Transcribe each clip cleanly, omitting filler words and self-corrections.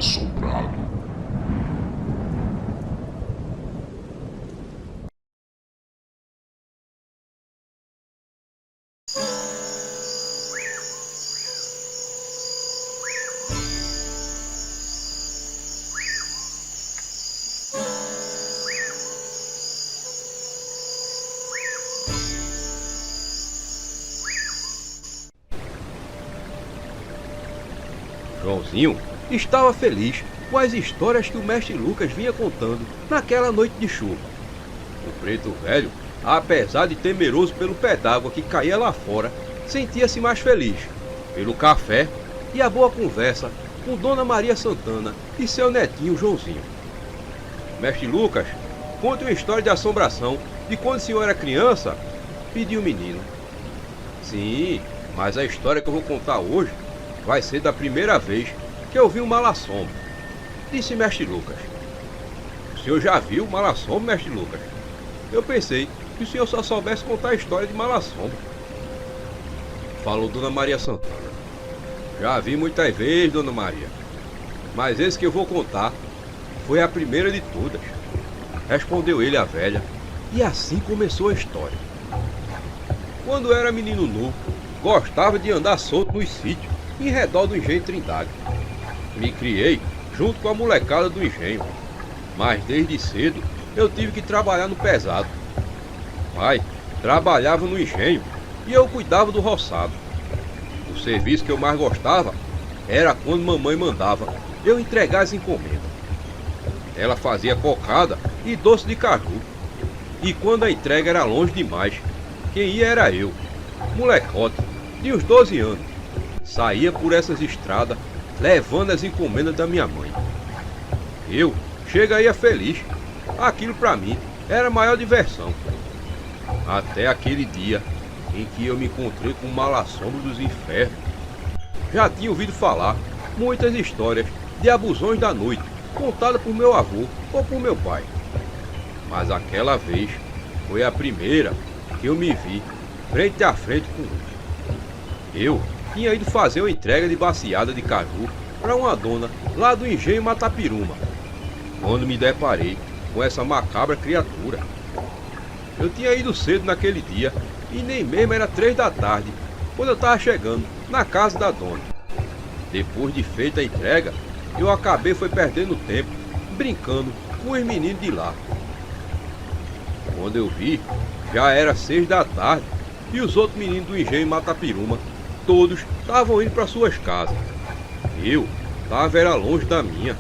Assombrado. Joãozinho estava feliz com as histórias que o mestre Lucas vinha contando naquela noite de chuva. O preto velho, apesar de temeroso pelo pé d'água que caía lá fora, sentia-se mais feliz pelo café e a boa conversa com Dona Maria Santana e seu netinho Joãozinho. Mestre Lucas, conte uma história de assombração de quando o senhor era criança, pediu o menino. Sim, mas a história que eu vou contar hoje vai ser da primeira vez que eu vi um mal-assombro, disse mestre Lucas. O senhor já viu mal-assombro, mestre Lucas? Eu pensei que o senhor só soubesse contar a história de mal-assombro, falou Dona Maria Santana. Já vi muitas vezes, Dona Maria, mas esse que eu vou contar foi a primeira de todas, respondeu ele à velha, e assim começou a história. Quando era menino novo, gostava de andar solto nos sítios em redor do engenho Trindade. Me criei junto com a molecada do engenho, mas desde cedo eu tive que trabalhar no pesado. Pai trabalhava no engenho e eu cuidava do roçado. O serviço que eu mais gostava era quando mamãe mandava eu entregar as encomendas. Ela fazia cocada e doce de caju, e quando a entrega era longe demais, quem ia era eu, molecote, de uns 12 anos. Saía por essas estradas levando as encomendas da minha mãe. Eu chegaria feliz. Aquilo pra mim era a maior diversão. Até aquele dia em que eu me encontrei com o mal-assombro dos infernos. Já tinha ouvido falar muitas histórias de abusões da noite, contadas por meu avô ou por meu pai. Mas aquela vez foi a primeira que eu me vi frente a frente com um. Eu tinha ido fazer uma entrega de baciada de caju para uma dona lá do engenho Matapiruma, quando me deparei com essa macabra criatura. Eu tinha ido cedo naquele dia e nem mesmo era 3 da tarde quando eu estava chegando na casa da dona. Depois de feita a entrega, eu acabei foi perdendo tempo brincando com os meninos de lá. Quando eu vi, já era 6 da tarde e os outros meninos do engenho Matapiruma todos estavam indo para suas casas. Eu estava longe da minha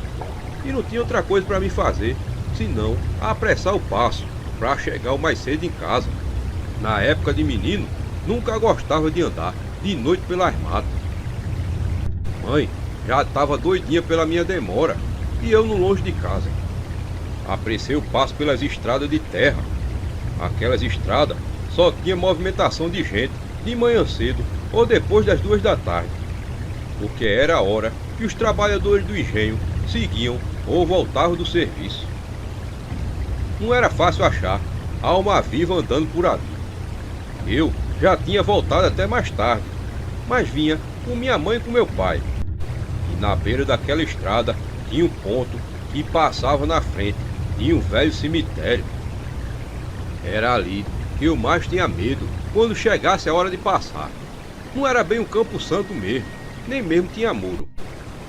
e não tinha outra coisa para me fazer senão apressar o passo para chegar o mais cedo em casa. Na época de menino, nunca gostava de andar de noite pelas matas. Mãe já estava doidinha pela minha demora e eu não longe de casa. Apressei o passo pelas estradas de terra. Aquelas estradas só tinha movimentação de gente de manhã cedo ou depois das 2 da tarde, porque era a hora que os trabalhadores do engenho seguiam ou voltavam do serviço. Não era fácil achar alma viva andando por ali. Eu já tinha voltado até mais tarde, mas vinha com minha mãe e com meu pai. E na beira daquela estrada tinha um ponto que passava na frente de um velho cemitério. Era ali que eu mais tinha medo quando chegasse a hora de passar. Não era bem um campo santo mesmo, nem mesmo tinha muro.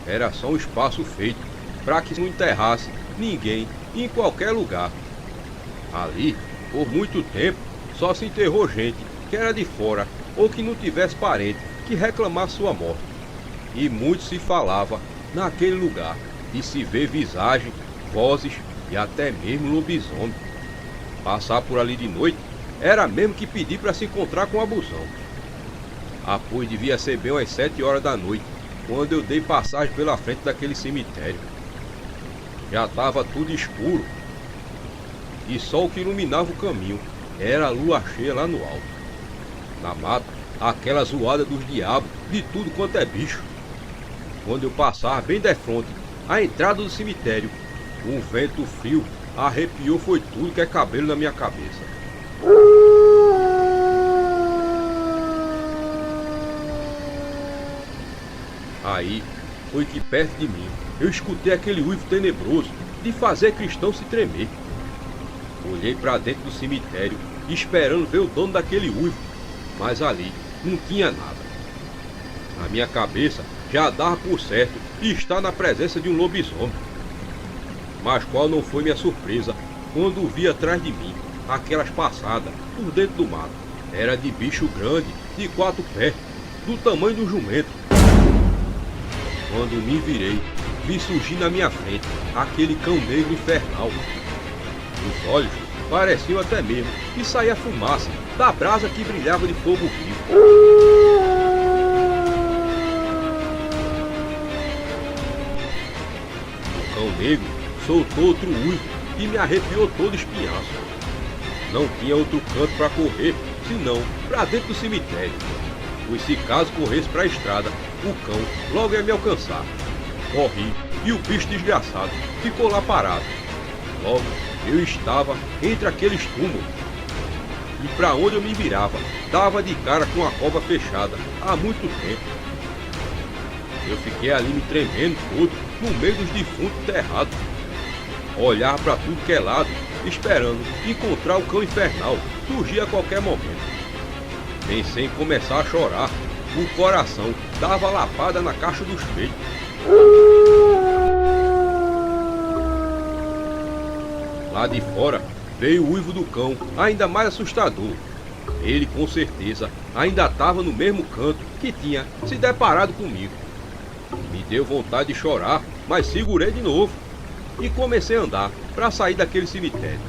Era só um espaço feito para que não enterrasse ninguém em qualquer lugar. Ali, por muito tempo, só se enterrou gente que era de fora ou que não tivesse parente que reclamasse sua morte. E muito se falava naquele lugar de se ver visagem, vozes e até mesmo lobisomem. Passar por ali de noite era mesmo que pedir para se encontrar com o abusão. Pois devia ser bem às 7 horas da noite, quando eu dei passagem pela frente daquele cemitério. Já estava tudo escuro, e só o que iluminava o caminho era a lua cheia lá no alto. Na mata, aquela zoada dos diabos, de tudo quanto é bicho. Quando eu passava bem de frente à entrada do cemitério, um vento frio arrepiou foi tudo que é cabelo na minha cabeça. Aí foi que perto de mim eu escutei aquele uivo tenebroso de fazer cristão se tremer. Olhei para dentro do cemitério, esperando ver o dono daquele uivo, mas ali não tinha nada. Na minha cabeça já dava por certo estar na presença de um lobisomem. Mas qual não foi minha surpresa quando vi atrás de mim aquelas passadas por dentro do mato. Era de bicho grande, de 4 pés, do tamanho de um jumento. Quando me virei, vi surgir na minha frente aquele cão negro infernal. Os olhos pareciam até mesmo que saía fumaça da brasa que brilhava de fogo vivo. O cão negro soltou outro uivo e me arrepiou todo espinhaço. Não tinha outro canto para correr, senão para dentro do cemitério, pois se caso corresse para a estrada, o cão logo ia me alcançar. Corri e o bicho desgraçado ficou lá parado. Logo eu estava entre aqueles túmulos, e para onde eu me virava, dava de cara com a cova fechada há muito tempo. Eu fiquei ali me tremendo todo, no meio dos defuntos enterrados. Olhava para tudo que é lado, esperando encontrar o cão infernal surgir a qualquer momento. Pensei em começar a chorar, o coração dava lapada na caixa dos peitos. Lá de fora veio o uivo do cão, ainda mais assustador. Ele com certeza ainda estava no mesmo canto que tinha se deparado comigo. Me deu vontade de chorar, mas segurei de novo e comecei a andar para sair daquele cemitério.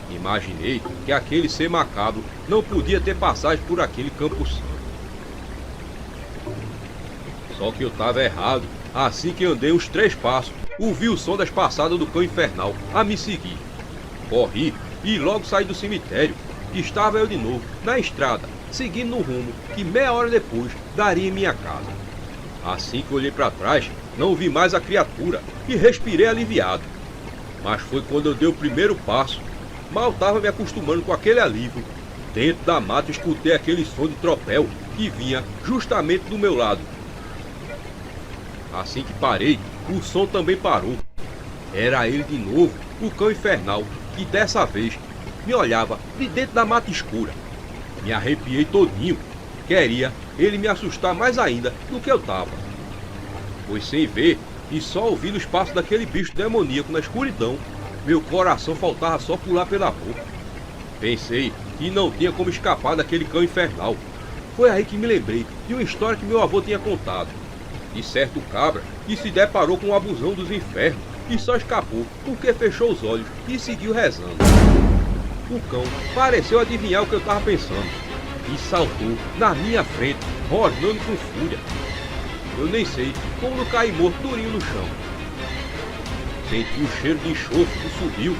Imaginei que aquele ser macabro não podia ter passagem por aquele campo santo. Só que eu estava errado. Assim que andei uns 3 passos, ouvi o som das passadas do cão infernal a me seguir. Corri e logo saí do cemitério. Estava eu de novo na estrada, seguindo no rumo que meia hora depois daria em minha casa. Assim que olhei para trás, não vi mais a criatura e respirei aliviado. Mas foi quando eu dei o primeiro passo. Mal estava me acostumando com aquele alívio. Dentro da mata escutei aquele som de tropel que vinha justamente do meu lado. Assim que parei, o som também parou. Era ele de novo, o cão infernal, que dessa vez me olhava de dentro da mata escura. Me arrepiei todinho. Queria ele me assustar mais ainda do que eu estava. Pois sem ver e só ouvindo os passos daquele bicho demoníaco na escuridão, meu coração faltava só pular pela boca. Pensei que não tinha como escapar daquele cão infernal. Foi aí que me lembrei de uma história que meu avô tinha contado. De certo cabra que se deparou com o abusão dos infernos e só escapou porque fechou os olhos e seguiu rezando. O cão pareceu adivinhar o que eu estava pensando e saltou na minha frente, rosnando com fúria. Eu nem sei como não caí morto durinho no chão. Senti o cheiro de enxofre que subiu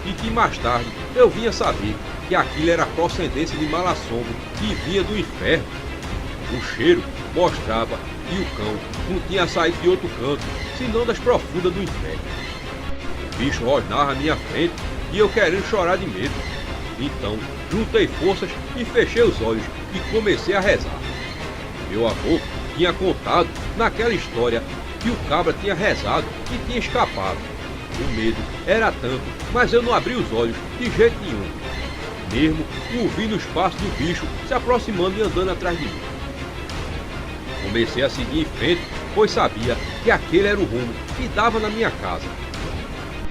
e que mais tarde eu vinha saber que aquilo era a procedência de mal assombro que vinha do inferno. O cheiro mostrava que o cão não tinha saído de outro canto, senão das profundas do inferno. O bicho rosnava à minha frente e eu querendo chorar de medo. Então juntei forças e fechei os olhos e comecei a rezar. Meu avô tinha contado naquela história que o cabra tinha rezado e tinha escapado. O medo era tanto, mas eu não abri os olhos de jeito nenhum, mesmo ouvindo os passos do bicho se aproximando e andando atrás de mim. Comecei a seguir em frente, pois sabia que aquele era o rumo que dava na minha casa.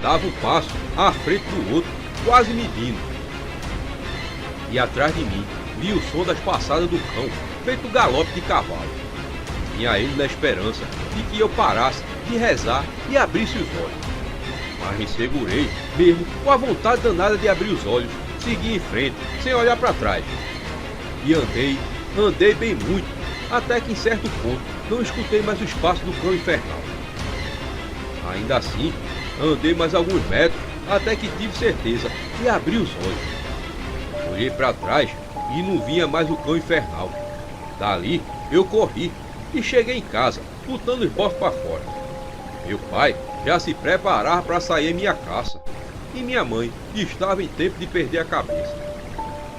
Dava um passo à frente do outro, quase medindo. E atrás de mim vi o som das passadas do cão, feito galope de cavalo. Tinha ele na esperança de que eu parasse de rezar e abrisse os olhos. Mas me segurei, mesmo com a vontade danada de abrir os olhos, segui em frente, sem olhar para trás. E andei bem muito, até que em certo ponto não escutei mais os passos do cão infernal. Ainda assim, andei mais alguns metros, até que tive certeza e abri os olhos. Olhei para trás e não vinha mais o cão infernal. Dali eu corri e cheguei em casa, botando os bofs para fora. Meu pai já se preparava para sair em minha caça, e minha mãe estava em tempo de perder a cabeça.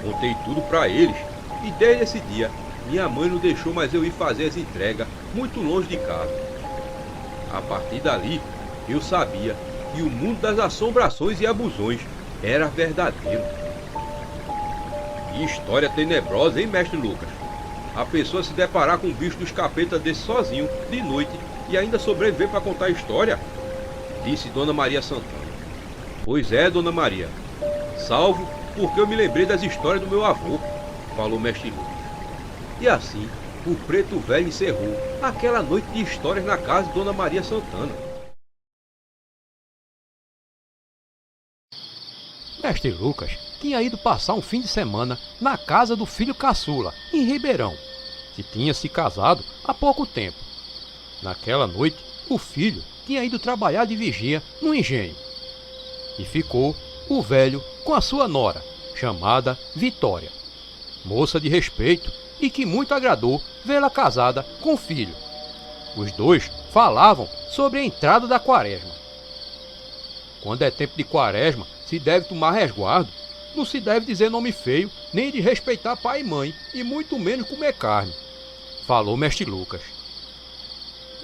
Contei tudo para eles, e desde esse dia minha mãe não deixou mais eu ir fazer as entregas muito longe de casa. A partir dali, eu sabia que o mundo das assombrações e abusões era verdadeiro. Que história tenebrosa, hein, mestre Lucas? A pessoa se deparar com um bicho dos capetas desse sozinho, de noite, e ainda sobreviver para contar a história? Disse Dona Maria Santana. Pois é, Dona Maria. Salvo porque eu me lembrei das histórias do meu avô, falou mestre Lucas. E assim, o preto velho encerrou aquela noite de histórias na casa de Dona Maria Santana. Mestre Lucas tinha ido passar um fim de semana na casa do filho caçula, em Ribeirão, que tinha se casado há pouco tempo. Naquela noite, o filho tinha ido trabalhar de vigia no engenho. E ficou o velho com a sua nora, chamada Vitória, moça de respeito e que muito agradou vê-la casada com o filho. Os dois falavam sobre a entrada da quaresma. Quando é tempo de quaresma, se deve tomar resguardo, não se deve dizer nome feio, nem de respeitar pai e mãe, e muito menos comer carne, falou mestre Lucas.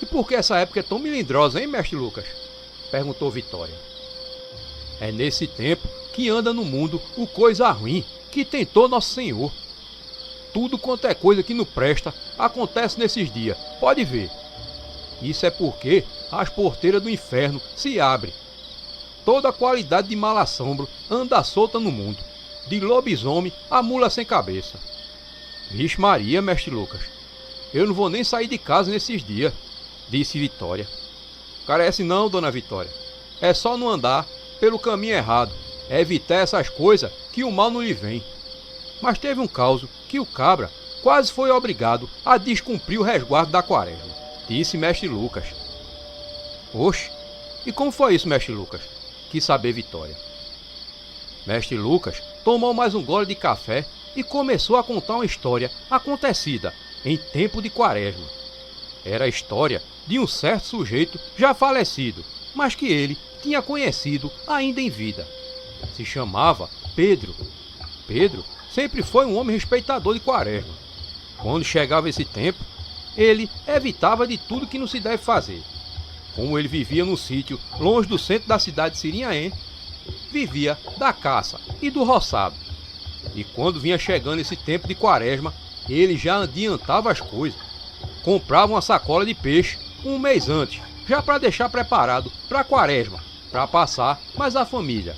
E por que essa época é tão melindrosa, hein, mestre Lucas? Perguntou Vitória. É nesse tempo que anda no mundo o coisa ruim que tentou Nosso Senhor. Tudo quanto é coisa que não presta acontece nesses dias, pode ver. Isso é porque as porteiras do inferno se abrem. Toda a qualidade de mal-assombro anda solta no mundo, de lobisomem a mula sem cabeça. Vixe Maria, mestre Lucas, eu não vou nem sair de casa nesses dias, disse Vitória. Carece não, dona Vitória, é só não andar pelo caminho errado, é evitar essas coisas que o mal não lhe vem. Mas teve um caso que o cabra quase foi obrigado a descumprir o resguardo da quaresma, disse mestre Lucas. Oxe, e como foi isso, mestre Lucas? Quis saber Vitória. Mestre Lucas tomou mais um gole de café e começou a contar uma história acontecida em tempo de quaresma. Era a história de um certo sujeito já falecido, mas que ele tinha conhecido ainda em vida. Se chamava Pedro. Pedro sempre foi um homem respeitador de quaresma. Quando chegava esse tempo, ele evitava de tudo que não se deve fazer. Como ele vivia num sítio longe do centro da cidade de Sirinhaém, vivia da caça e do roçado. E quando vinha chegando esse tempo de quaresma, ele já adiantava as coisas. Comprava uma sacola de peixe um mês antes, já para deixar preparado para a quaresma, para passar mais a família.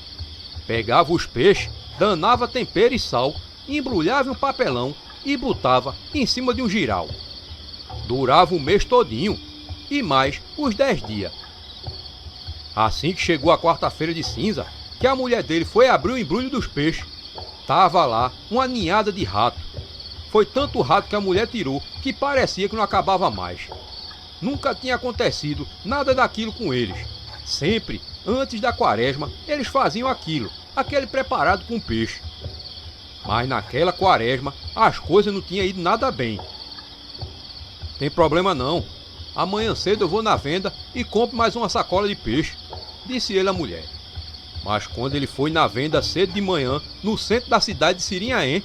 Pegava os peixes, danava tempero e sal, embrulhava em um papelão e botava em cima de um giral. Durava um mês todinho e mais os 10 dias. Assim que chegou a quarta-feira de cinza, que a mulher dele foi abrir o embrulho dos peixes, tava lá uma ninhada de rato. Foi tanto rato que a mulher tirou que parecia que não acabava mais. Nunca tinha acontecido nada daquilo com eles. Sempre, antes da quaresma, eles faziam aquilo, aquele preparado com peixe. Mas naquela quaresma, as coisas não tinham ido nada bem. Tem problema não. Amanhã cedo eu vou na venda e compro mais uma sacola de peixe, disse ele à mulher. Mas quando ele foi na venda cedo de manhã, no centro da cidade de Sirinhaém,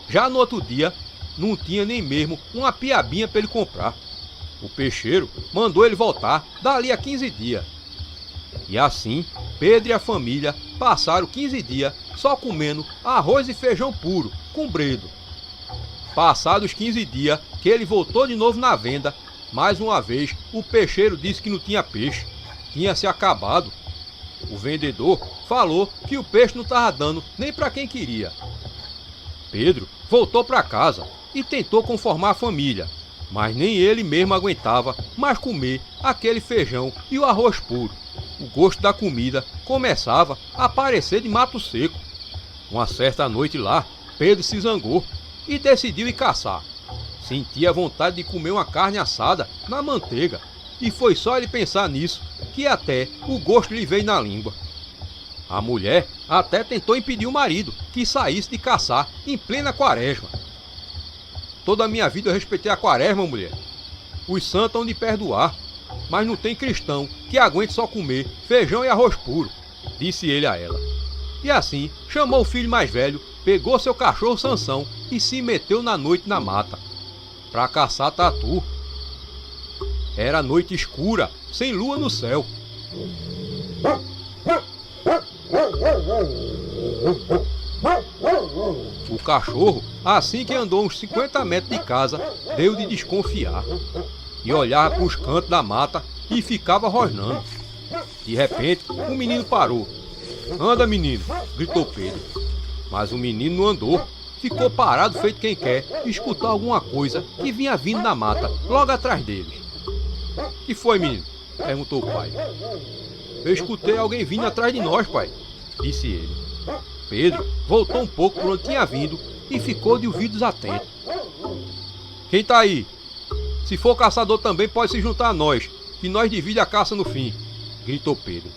já no outro dia, não tinha nem mesmo uma piabinha para ele comprar. O peixeiro mandou ele voltar dali a 15 dias. E assim, Pedro e a família passaram 15 dias só comendo arroz e feijão puro, com bredo. Passados 15 dias, que ele voltou de novo na venda, mais uma vez o peixeiro disse que não tinha peixe, tinha se acabado. O vendedor falou que o peixe não estava dando nem para quem queria. Pedro voltou para casa e tentou conformar a família, mas nem ele mesmo aguentava mais comer aquele feijão e o arroz puro. O gosto da comida começava a aparecer de mato seco. Uma certa noite lá, Pedro se zangou e decidiu ir caçar. Sentia vontade de comer uma carne assada na manteiga, e foi só ele pensar nisso que até o gosto lhe veio na língua. A mulher até tentou impedir o marido que saísse de caçar em plena quaresma. Toda a minha vida eu respeitei a quaresma, mulher. Os santos hão de perdoar, mas não tem cristão que aguente só comer feijão e arroz puro, disse ele a ela. E assim chamou o filho mais velho, pegou seu cachorro Sansão e se meteu na noite na mata para caçar tatu. Era noite escura, sem lua no céu. O cachorro, assim que andou uns 50 metros de casa, deu de desconfiar. E olhava para os cantos da mata e ficava rosnando. De repente, o menino parou. "Anda, menino!" gritou Pedro. Mas o menino não andou. Ficou parado feito quem quer escutar alguma coisa que vinha vindo da mata, logo atrás deles. "Que foi, menino?" perguntou o pai. "Eu escutei alguém vindo atrás de nós, pai", disse ele. Pedro voltou um pouco por onde tinha vindo e ficou de ouvidos atentos. "Quem tá aí? Se for caçador também pode se juntar a nós, que nós dividimos a caça no fim", gritou Pedro.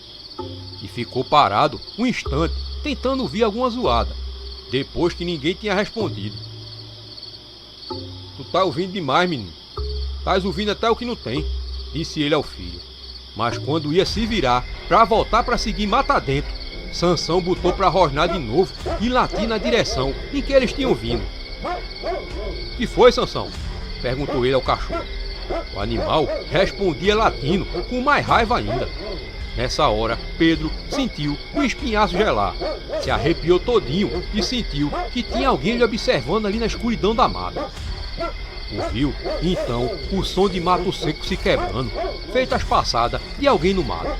E ficou parado um instante, tentando ouvir alguma zoada, depois que ninguém tinha respondido. "Tu tá ouvindo demais, menino. Tás ouvindo até o que não tem", disse ele ao filho. Mas quando ia se virar para voltar para seguir mata dentro, Sansão botou para rosnar de novo e latir na direção em que eles tinham vindo. "Que foi, Sansão?" perguntou ele ao cachorro. O animal respondia latindo, com mais raiva ainda. Nessa hora, Pedro sentiu o espinhaço gelar, se arrepiou todinho e sentiu que tinha alguém lhe observando ali na escuridão da mata. Ouviu, então, o som de mato seco se quebrando, feito as passadas de alguém no mato.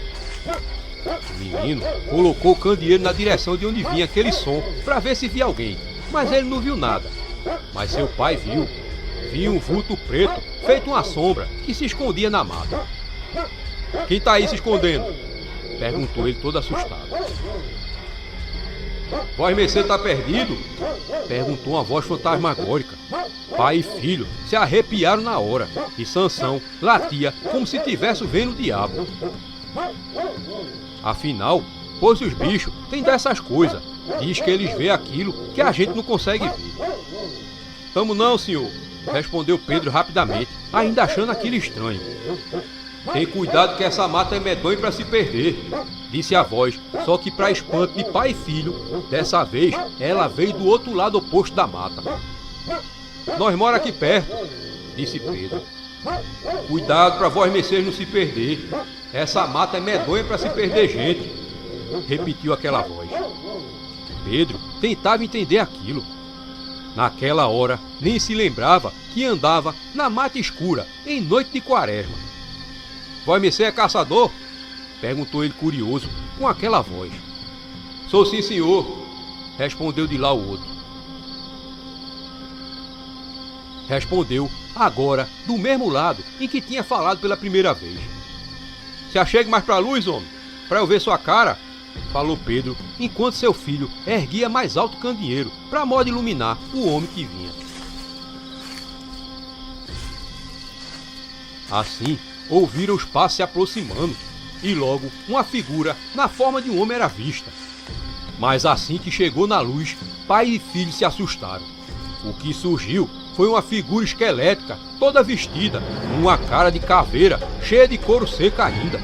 O menino colocou o candeeiro na direção de onde vinha aquele som para ver se via alguém, mas ele não viu nada. Mas seu pai viu. Viu um vulto preto, feito uma sombra, que se escondia na mata. "Quem tá aí se escondendo?" perguntou ele todo assustado. "Vós Mercê tá perdido?" perguntou uma voz fantasmagórica. Pai e filho se arrepiaram na hora, e Sansão latia como se tivesse vendo o diabo. Afinal, pois os bichos têm dessas coisas, diz que eles veem aquilo que a gente não consegue ver. "Tamo não, senhor", respondeu Pedro rapidamente, ainda achando aquilo estranho. "Tem cuidado que essa mata é medonha para se perder", disse a voz, só que para espanto de pai e filho, dessa vez ela veio do outro lado oposto da mata. "Nós mora aqui perto", disse Pedro. "Cuidado para vós mercês não se perder. Essa mata é medonha para se perder gente", repetiu aquela voz. Pedro tentava entender aquilo. Naquela hora, nem se lembrava que andava na mata escura, em noite de quaresma. "Vós mercê é caçador?" perguntou ele curioso, com aquela voz. "Sou sim, senhor", respondeu de lá o outro. Respondeu agora do mesmo lado em que tinha falado pela primeira vez. "Se achegue mais para a luz, homem, para eu ver sua cara", falou Pedro, enquanto seu filho erguia mais alto o candeeiro, para modo iluminar o homem que vinha. Assim, ouviram os passos se aproximando, e logo uma figura na forma de um homem era vista. Mas assim que chegou na luz, pai e filho se assustaram. O que surgiu foi uma figura esquelética, toda vestida, uma cara de caveira, cheia de couro seco ainda.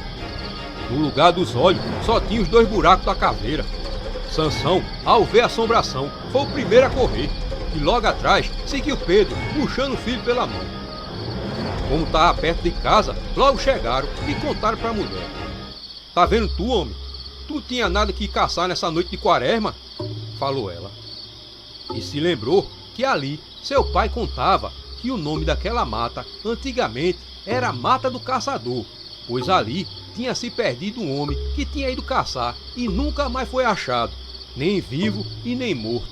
No lugar dos olhos, só tinha os 2 buracos da caveira. Sansão, ao ver a assombração, foi o primeiro a correr, e logo atrás seguiu Pedro, puxando o filho pela mão. Como estava perto de casa, logo chegaram e contaram para a mulher. "Tá vendo tu, homem? Tu não tinha nada que caçar nessa noite de quaresma?" falou ela. E se lembrou que ali seu pai contava que o nome daquela mata antigamente era Mata do Caçador, pois ali tinha se perdido um homem que tinha ido caçar e nunca mais foi achado, nem vivo e nem morto.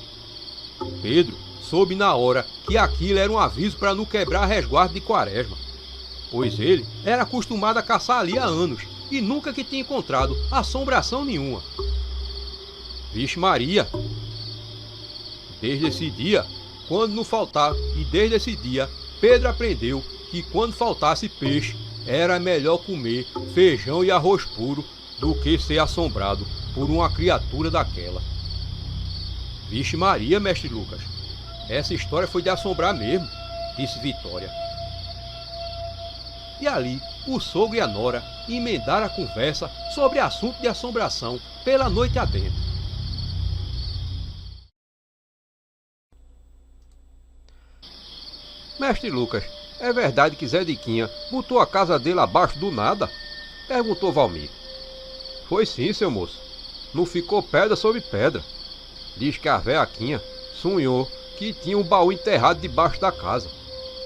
Pedro soube na hora que aquilo era um aviso para não quebrar resguardo de quaresma, pois ele era acostumado a caçar ali há anos e nunca que tinha encontrado assombração nenhuma. Vixe Maria! Desde esse dia, Pedro aprendeu que quando faltasse peixe, era melhor comer feijão e arroz puro do que ser assombrado por uma criatura daquela. Vixe Maria, mestre Lucas, essa história foi de assombrar mesmo, disse Vitória. E ali, o sogro e a nora emendaram a conversa sobre assunto de assombração pela noite adentro. Mestre Lucas, É verdade que Zé Diquinha botou a casa dele abaixo do nada? Perguntou Valmir. Foi sim, seu moço. Não ficou pedra sobre pedra. Diz que a véaquinha sonhou que tinha um baú enterrado debaixo da casa.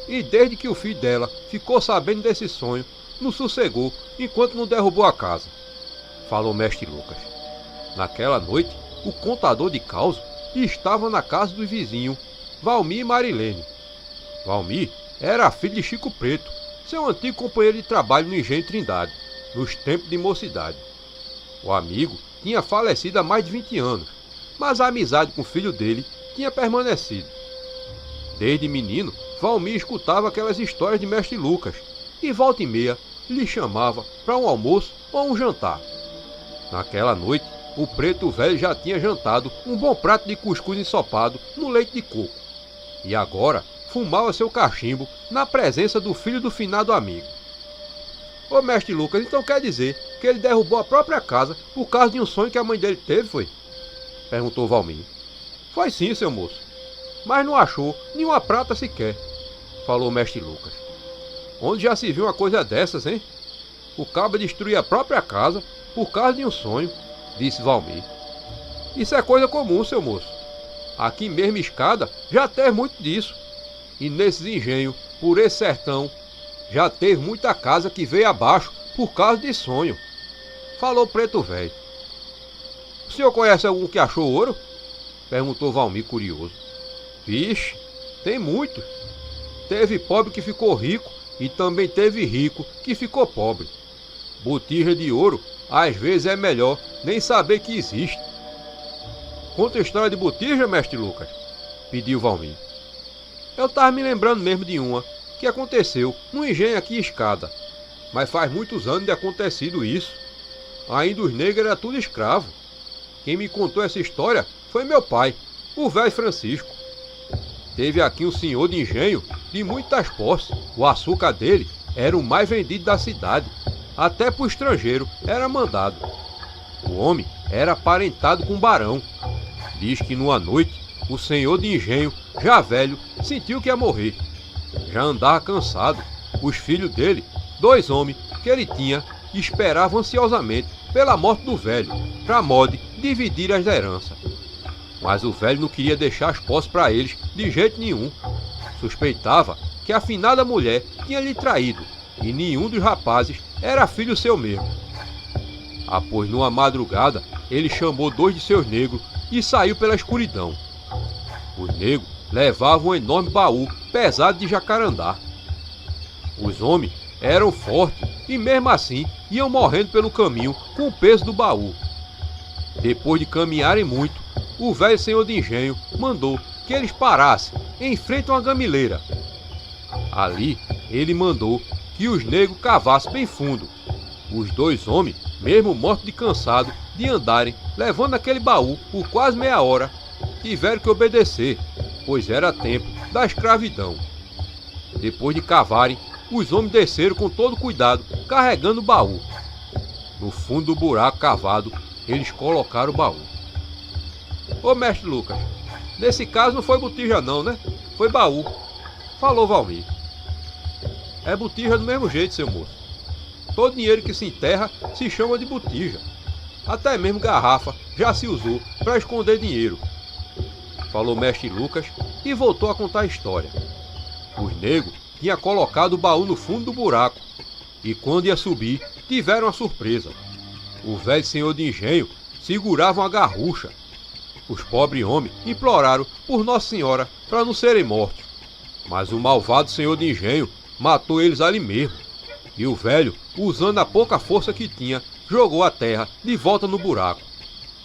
E desde que o filho dela ficou sabendo desse sonho, não sossegou enquanto não derrubou a casa. Falou mestre Lucas. Naquela noite, o contador de causa estava na casa do vizinho, Valmir e Marilene. Valmir era filho de Chico Preto, seu antigo companheiro de trabalho no Engenho Trindade, nos tempos de mocidade. O amigo tinha falecido há mais de 20 anos, mas a amizade com o filho dele tinha permanecido. Desde menino, Valmir escutava aquelas histórias de mestre Lucas e volta e meia lhe chamava para um almoço ou um jantar. Naquela noite, o preto velho já tinha jantado um bom prato de cuscuz ensopado no leite de coco. E agora fumava seu cachimbo na presença do filho do finado amigo. Ô mestre Lucas, então quer dizer que ele derrubou a própria casa por causa de um sonho que a mãe dele teve, foi? Perguntou Valmir. Foi sim, seu moço. Mas não achou nenhuma prata sequer, falou o mestre Lucas. Onde já se viu uma coisa dessas, hein? O cabo destruir a própria casa por causa de um sonho, disse Valmir. Isso é coisa comum, seu moço. Aqui mesmo Escada já teve muito disso. E nesses engenhos, por esse sertão, já teve muita casa que veio abaixo por causa de sonho, falou o preto velho. O senhor conhece algum que achou ouro? Perguntou Valmir curioso. Vixe, tem muito. Teve pobre que ficou rico e também teve rico que ficou pobre. Botija de ouro, às vezes é melhor nem saber que existe. Conta a história de botija, mestre Lucas, pediu Valmir. Eu tava me lembrando mesmo de uma que aconteceu no engenho aqui Escada, mas faz muitos anos de acontecido isso. Ainda os negros eram tudo escravo. Quem me contou essa história foi meu pai, o velho Francisco. Teve aqui um senhor de engenho de muitas posses. O açúcar dele era o mais vendido da cidade. Até pro estrangeiro era mandado. O homem era aparentado com um barão. Diz que numa noite, o senhor de engenho, já velho, sentiu que ia morrer. Já andava cansado. Os filhos dele, 2 homens que ele tinha, esperavam ansiosamente pela morte do velho, para mode dividir as heranças. Mas o velho não queria deixar as posses para eles de jeito nenhum. Suspeitava que a finada mulher tinha lhe traído, e nenhum dos rapazes era filho seu mesmo. Após numa madrugada, ele chamou 2 de seus negros e saiu pela escuridão. Os negros levavam um enorme baú pesado de jacarandá. Os homens eram fortes e mesmo assim iam morrendo pelo caminho com o peso do baú. Depois de caminharem muito, o velho senhor de engenho mandou que eles parassem em frente a uma gamileira. Ali ele mandou que os negros cavassem bem fundo. Os 2 homens, mesmo mortos de cansado de andarem levando aquele baú por quase meia hora, tiveram que obedecer, pois era tempo da escravidão. Depois de cavarem, os homens desceram com todo cuidado, carregando o baú. No fundo do buraco cavado, eles colocaram o baú. Ô mestre Lucas, nesse caso não foi botija não, né? Foi baú, falou Valmir. É botija do mesmo jeito, seu moço. Todo dinheiro que se enterra se chama de botija. Até mesmo garrafa já se usou para esconder dinheiro, falou mestre Lucas e voltou a contar a história. Os negros tinham colocado o baú no fundo do buraco e quando ia subir tiveram uma surpresa. O velho senhor de engenho segurava uma garrucha. Os pobres homens imploraram por Nossa Senhora para não serem mortos, mas o malvado senhor de engenho matou eles ali mesmo. E o velho, usando a pouca força que tinha, jogou a terra de volta no buraco.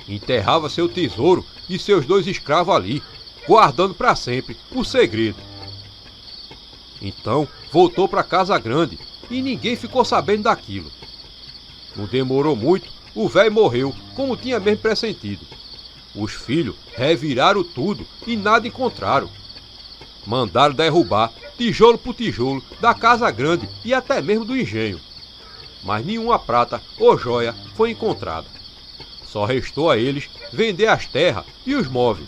Enterrava seu tesouro e seus 2 escravos ali, guardando para sempre o segredo. Então voltou para Casa Grande e ninguém ficou sabendo daquilo. Não demorou muito, o velho morreu, como tinha mesmo pressentido. Os filhos reviraram tudo e nada encontraram. Mandaram derrubar tijolo por tijolo da Casa Grande e até mesmo do engenho. Mas nenhuma prata ou joia foi encontrada. Só restou a eles vender as terras e os móveis.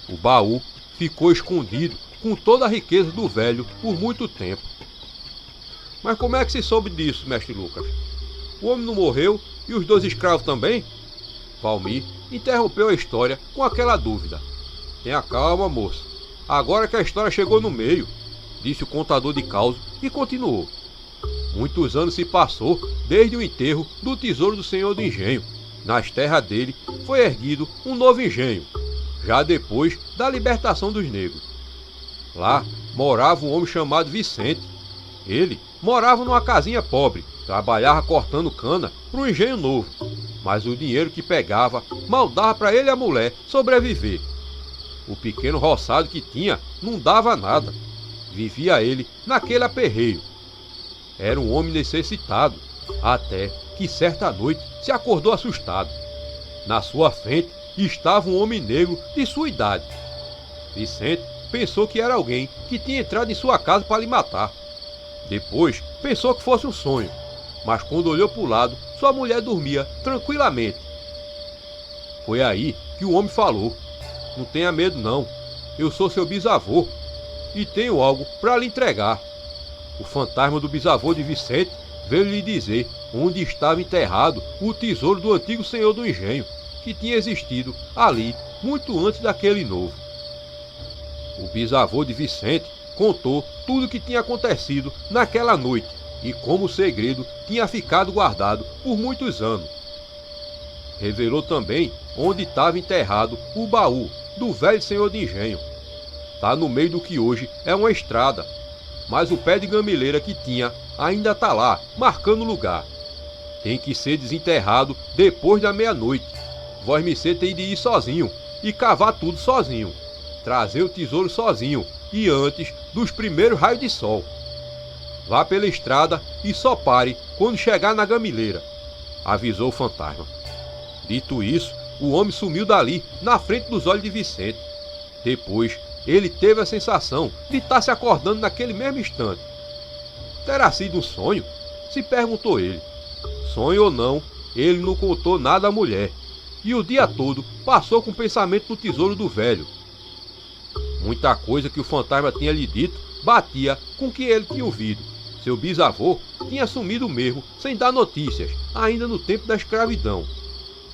O baú ficou escondido com toda a riqueza do velho por muito tempo. Mas como é que se soube disso, mestre Lucas? O homem não morreu e os 2 escravos também? Valmir interrompeu a história com aquela dúvida. Tenha calma, moço. Agora que a história chegou no meio, disse o contador de causa e continuou. Muitos anos se passou desde o enterro do tesouro do senhor do engenho. Nas terras dele foi erguido um novo engenho, já depois da libertação dos negros. Lá morava um homem chamado Vicente. Ele morava numa casinha pobre, trabalhava cortando cana para um engenho novo, mas o dinheiro que pegava mal dava para ele e a mulher sobreviver. O pequeno roçado que tinha não dava nada. Vivia ele naquele aperreio. Era um homem necessitado, até que certa noite se acordou assustado. Na sua frente estava um homem negro de sua idade. Vicente pensou que era alguém que tinha entrado em sua casa para lhe matar. Depois pensou que fosse um sonho, mas quando olhou para o lado, sua mulher dormia tranquilamente. Foi aí que o homem falou: não tenha medo não, eu sou seu bisavô e tenho algo para lhe entregar. O fantasma do bisavô de Vicente veio lhe dizer onde estava enterrado o tesouro do antigo senhor do engenho, que tinha existido ali muito antes daquele novo. O bisavô de Vicente contou tudo o que tinha acontecido naquela noite e como o segredo tinha ficado guardado por muitos anos. Revelou também onde estava enterrado o baú do velho senhor de engenho. Está no meio do que hoje é uma estrada, mas o pé de gamileira que tinha ainda está lá, marcando o lugar. Tem que ser desenterrado depois da meia-noite. Vosmecê tem de ir sozinho e cavar tudo sozinho, trazer o tesouro sozinho e antes dos primeiros raios de sol. Vá pela estrada e só pare quando chegar na gamileira, avisou o fantasma. Dito isso, o homem sumiu dali na frente dos olhos de Vicente. Depois, ele teve a sensação de estar se acordando naquele mesmo instante. Terá sido um sonho? Se perguntou ele. Sonho ou não, ele não contou nada à mulher, e o dia todo passou com o pensamento no tesouro do velho. Muita coisa que o fantasma tinha lhe dito batia com o que ele tinha ouvido. Seu bisavô tinha sumido mesmo, sem dar notícias, ainda no tempo da escravidão.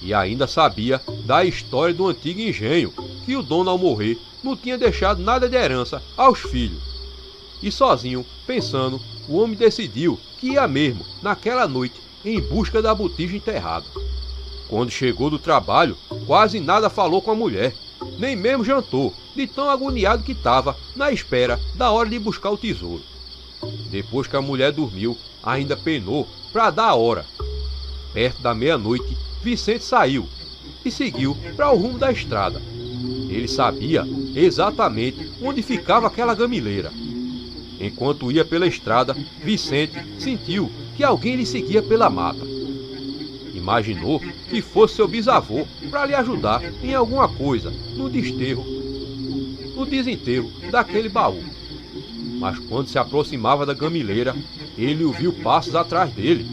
E ainda sabia da história do antigo engenho, que o dono ao morrer não tinha deixado nada de herança aos filhos. E sozinho, pensando, o homem decidiu que ia mesmo, naquela noite, em busca da botija enterrada. Quando chegou do trabalho, quase nada falou com a mulher, nem mesmo jantou, de tão agoniado que estava na espera da hora de buscar o tesouro. Depois que a mulher dormiu, ainda penou para dar a hora. Perto da meia-noite, Vicente saiu e seguiu para o rumo da estrada. Ele sabia exatamente onde ficava aquela gamileira. Enquanto ia pela estrada, Vicente sentiu que alguém lhe seguia pela mata. Imaginou que fosse seu bisavô para lhe ajudar em alguma coisa no desenterro daquele baú. Mas quando se aproximava da gamileira, ele ouviu passos atrás dele.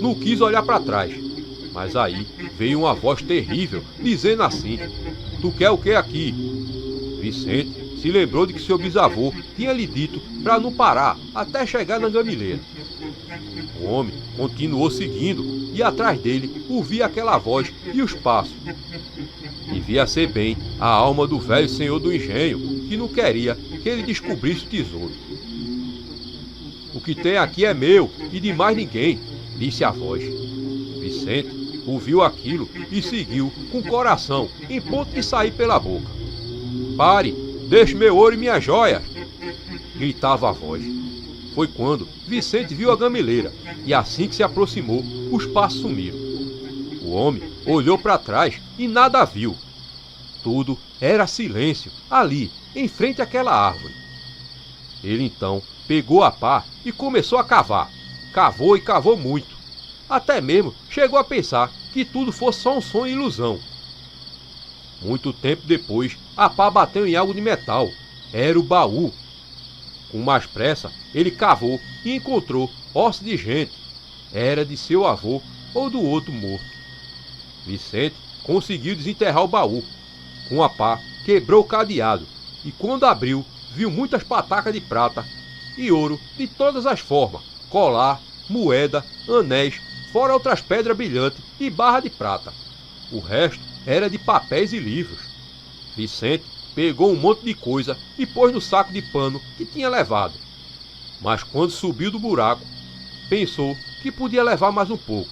Não quis olhar para trás, mas aí veio uma voz terrível dizendo assim: "Tu quer o que aqui?" Vicente se lembrou de que seu bisavô tinha lhe dito para não parar até chegar na gamileira. O homem continuou seguindo e atrás dele ouvia aquela voz e os passos. Devia ser bem a alma do velho senhor do engenho, que não queria que ele descobrisse o tesouro. "O que tem aqui é meu e de mais ninguém", disse a voz. Vicente ouviu aquilo e seguiu com o coração em ponto de sair pela boca. "Pare, deixe meu ouro e minhas joias", gritava a voz. Foi quando Vicente viu a gamileira e assim que se aproximou, os passos sumiram. O homem olhou para trás e nada viu. Tudo era silêncio ali, em frente àquela árvore. Ele então pegou a pá e começou a cavar. Cavou e cavou muito. Até mesmo chegou a pensar que tudo fosse só um sonho e ilusão. Muito tempo depois, a pá bateu em algo de metal. Era o baú. Com mais pressa, ele cavou e encontrou ossos de gente. Era de seu avô ou do outro morto. Vicente conseguiu desenterrar o baú. Com a pá, quebrou o cadeado e quando abriu, viu muitas patacas de prata e ouro de todas as formas, colar, moeda, anéis, fora outras pedras brilhantes e barra de prata. O resto era de papéis e livros. Vicente pegou um monte de coisa e pôs no saco de pano que tinha levado. Mas quando subiu do buraco, pensou que podia levar mais um pouco.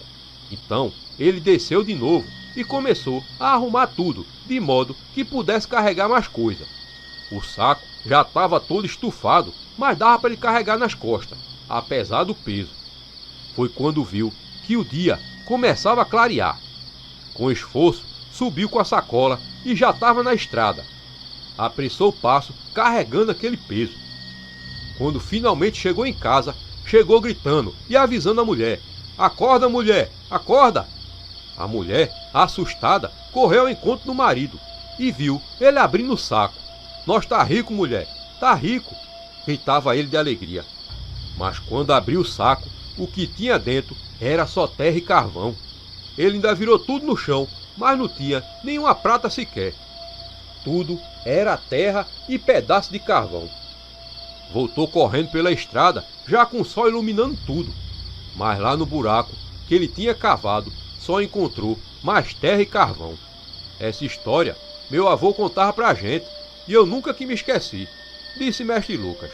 Então ele desceu de novo e começou a arrumar tudo, de modo que pudesse carregar mais coisa. O saco já estava todo estufado, mas dava para ele carregar nas costas, apesar do peso. Foi quando viu que o dia começava a clarear. Com esforço, subiu com a sacola e já estava na estrada. Apressou o passo, carregando aquele peso. Quando finalmente chegou em casa, chegou gritando e avisando a mulher: "Acorda, mulher! Acorda!" A mulher, assustada, correu ao encontro do marido e viu ele abrindo o saco. "Nós tá rico, mulher! Tá rico!" gritava ele de alegria. Mas quando abriu o saco, o que tinha dentro era só terra e carvão. Ele ainda virou tudo no chão, mas não tinha nenhuma prata sequer. Tudo era terra e pedaço de carvão. Voltou correndo pela estrada, já com o sol iluminando tudo. Mas lá no buraco que ele tinha cavado, só encontrou mais terra e carvão. Essa história meu avô contava pra gente e eu nunca que me esqueci, disse mestre Lucas.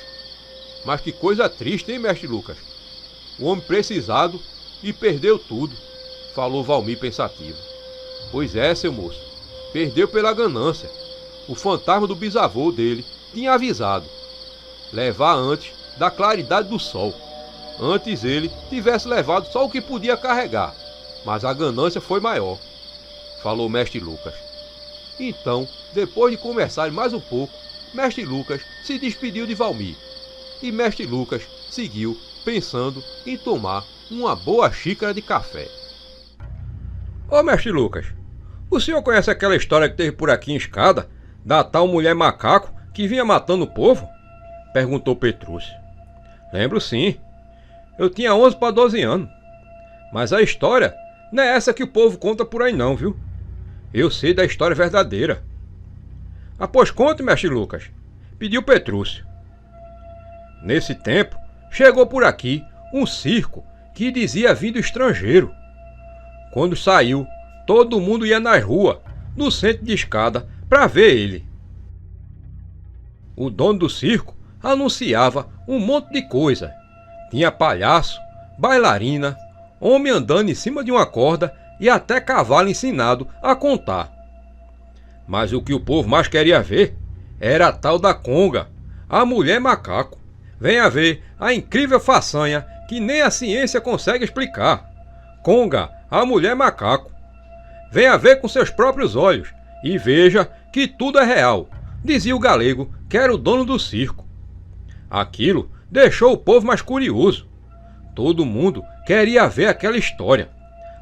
Mas que coisa triste, hein, mestre Lucas? O homem precisado e perdeu tudo, falou Valmir pensativo. Pois é, seu moço, perdeu pela ganância. O fantasma do bisavô dele tinha avisado: levar antes da claridade do sol. Antes ele tivesse levado só o que podia carregar, mas a ganância foi maior, falou mestre Lucas. Então, depois de conversar mais um pouco, mestre Lucas se despediu de Valmir. E mestre Lucas seguiu pensando em tomar uma boa xícara de café. Ô mestre Lucas, o senhor conhece aquela história que teve por aqui em Escada, da tal mulher macaco que vinha matando o povo? Perguntou Petrúcio. Lembro sim. Eu tinha 11 para 12 anos. Mas a história não é essa que o povo conta por aí não, viu? Eu sei da história verdadeira. Ah, pois conte, mestre Lucas, pediu Petrúcio. Nesse tempo, chegou por aqui um circo que dizia vir do estrangeiro. Quando saiu, todo mundo ia nas ruas, no centro de Escada, para ver ele. O dono do circo anunciava um monte de coisa. Tinha palhaço, bailarina, homem andando em cima de uma corda e até cavalo ensinado a contar. Mas o que o povo mais queria ver era a tal da Conga, a mulher macaco. Venha ver a incrível façanha que nem a ciência consegue explicar. Conga, a mulher macaco. Venha ver com seus próprios olhos e veja que tudo é real, dizia o galego, que era o dono do circo. Aquilo deixou o povo mais curioso. Todo mundo queria ver aquela história.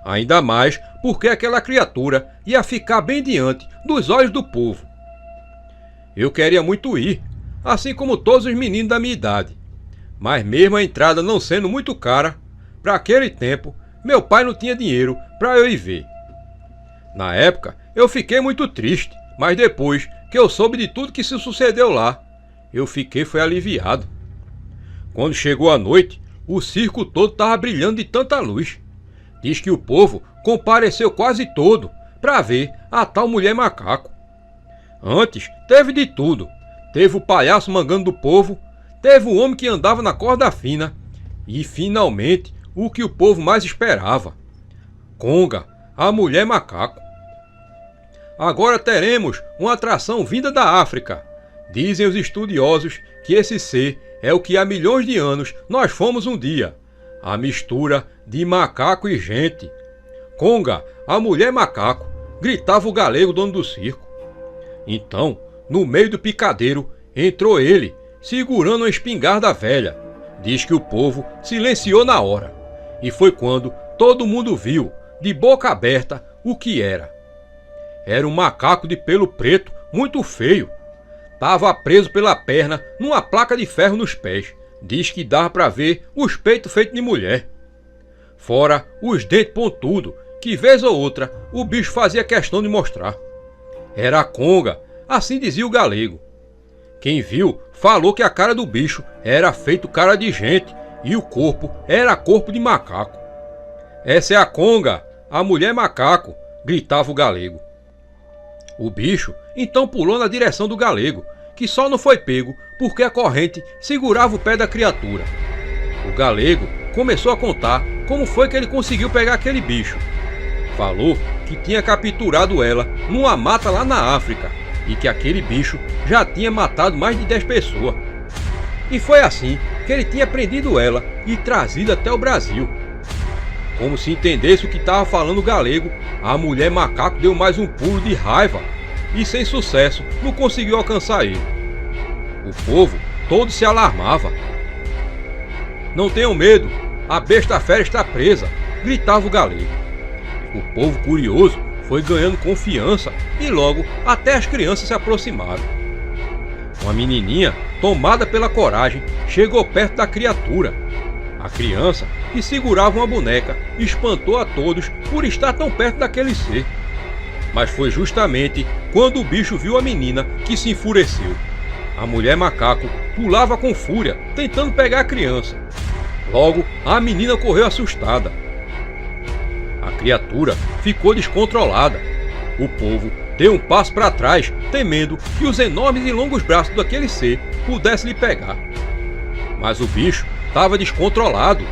Ainda mais porque aquela criatura ia ficar bem diante dos olhos do povo. Eu queria muito ir, assim como todos os meninos da minha idade. Mas mesmo a entrada não sendo muito cara, para aquele tempo, meu pai não tinha dinheiro para eu ir ver. Na época, eu fiquei muito triste, mas depois que eu soube de tudo que se sucedeu lá, eu fiquei foi aliviado. Quando chegou a noite, o circo todo estava brilhando de tanta luz. Diz que o povo compareceu quase todo para ver a tal mulher macaco. Antes teve de tudo. Teve o palhaço mangando do povo, teve o homem que andava na corda fina e, finalmente, o que o povo mais esperava: Conga, a mulher macaco. Agora teremos uma atração vinda da África. Dizem os estudiosos que esse ser é o que há milhões de anos nós fomos um dia: a mistura de macaco e gente. Conga, a mulher macaco, gritava o galego dono do circo. Então, no meio do picadeiro, entrou ele, segurando uma espingarda velha. Diz que o povo silenciou na hora. E foi quando todo mundo viu, de boca aberta, o que era. Era um macaco de pelo preto, muito feio. Tava preso pela perna numa placa de ferro nos pés. Diz que dava para ver os peitos feitos de mulher. Fora os dentes pontudos, que vez ou outra o bicho fazia questão de mostrar. Era a Conga, assim dizia o galego. Quem viu falou que a cara do bicho era feito cara de gente e o corpo era corpo de macaco. "Essa é a Conga, a mulher macaco", gritava o galego. O bicho então pulou na direção do galego, que só não foi pego porque a corrente segurava o pé da criatura. O galego começou a contar como foi que ele conseguiu pegar aquele bicho. Falou que tinha capturado ela numa mata lá na África e que aquele bicho já tinha matado mais de 10 pessoas. E foi assim que ele tinha prendido ela e trazido até o Brasil. Como se entendesse o que estava falando o galego, a mulher macaco deu mais um pulo de raiva e, sem sucesso, não conseguiu alcançar ele. O povo todo se alarmava. "Não tenham medo, a besta fera está presa", gritava o galego. O povo curioso foi ganhando confiança e logo até as crianças se aproximaram. Uma menininha, tomada pela coragem, chegou perto da criatura. A criança, que segurava uma boneca, espantou a todos por estar tão perto daquele ser. Mas foi justamente quando o bicho viu a menina que se enfureceu. A mulher macaco pulava com fúria, tentando pegar a criança. Logo, a menina correu assustada. A criatura ficou descontrolada. O povo deu um passo para trás, temendo que os enormes e longos braços daquele ser pudessem lhe pegar. Mas o bicho estava descontrolado.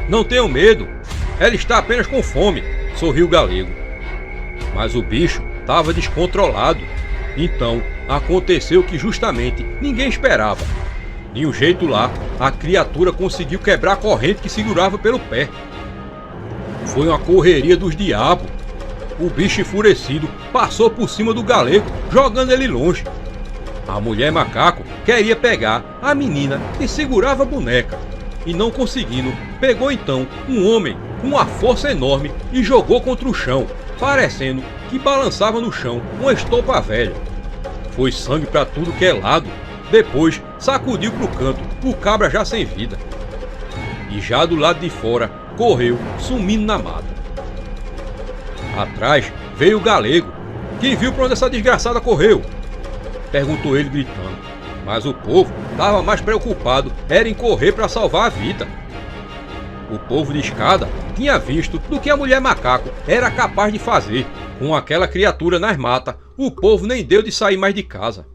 "Não tenham medo, ela está apenas com fome", sorriu o galego. Mas o bicho estava descontrolado. Então aconteceu o que justamente ninguém esperava. De um jeito lá, a criatura conseguiu quebrar a corrente que segurava pelo pé. Foi uma correria dos diabos. O bicho enfurecido passou por cima do galego, jogando ele longe. A mulher macaco queria pegar a menina que segurava a boneca e, não conseguindo, pegou então um homem com uma força enorme e jogou contra o chão, parecendo que balançava no chão uma estopa velha. Foi sangue para tudo que é lado. Depois sacudiu pro canto o cabra já sem vida. E já do lado de fora correu, sumindo na mata. Atrás veio o galego. "Quem viu para onde essa desgraçada correu?" perguntou ele gritando. Mas o povo estava mais preocupado era em correr para salvar a vida. O povo de escada tinha visto do que a mulher macaco era capaz de fazer. Com aquela criatura nas matas, o povo nem deu de sair mais de casa.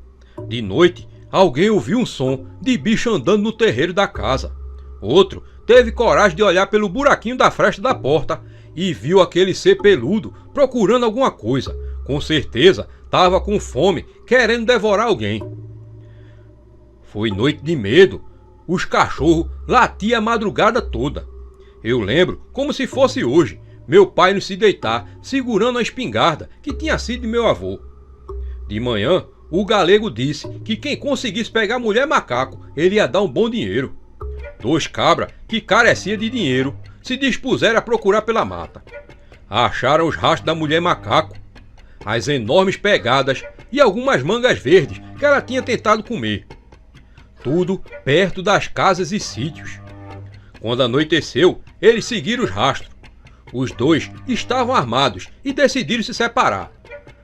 De noite, alguém ouviu um som de bicho andando no terreiro da casa. Outro teve coragem de olhar pelo buraquinho da fresta da porta e viu aquele ser peludo procurando alguma coisa. Com certeza estava com fome, querendo devorar alguém. Foi noite de medo. Os cachorros latiam a madrugada toda. Eu lembro como se fosse hoje, meu pai indo se deitar, segurando a espingarda que tinha sido de meu avô. De manhã, o galego disse que quem conseguisse pegar a mulher macaco, ele ia dar um bom dinheiro. 2 cabras, que careciam de dinheiro, se dispuseram a procurar pela mata. Acharam os rastros da mulher macaco, as enormes pegadas e algumas mangas verdes que ela tinha tentado comer. Tudo perto das casas e sítios. Quando anoiteceu, eles seguiram os rastros. Os 2 estavam armados e decidiram se separar,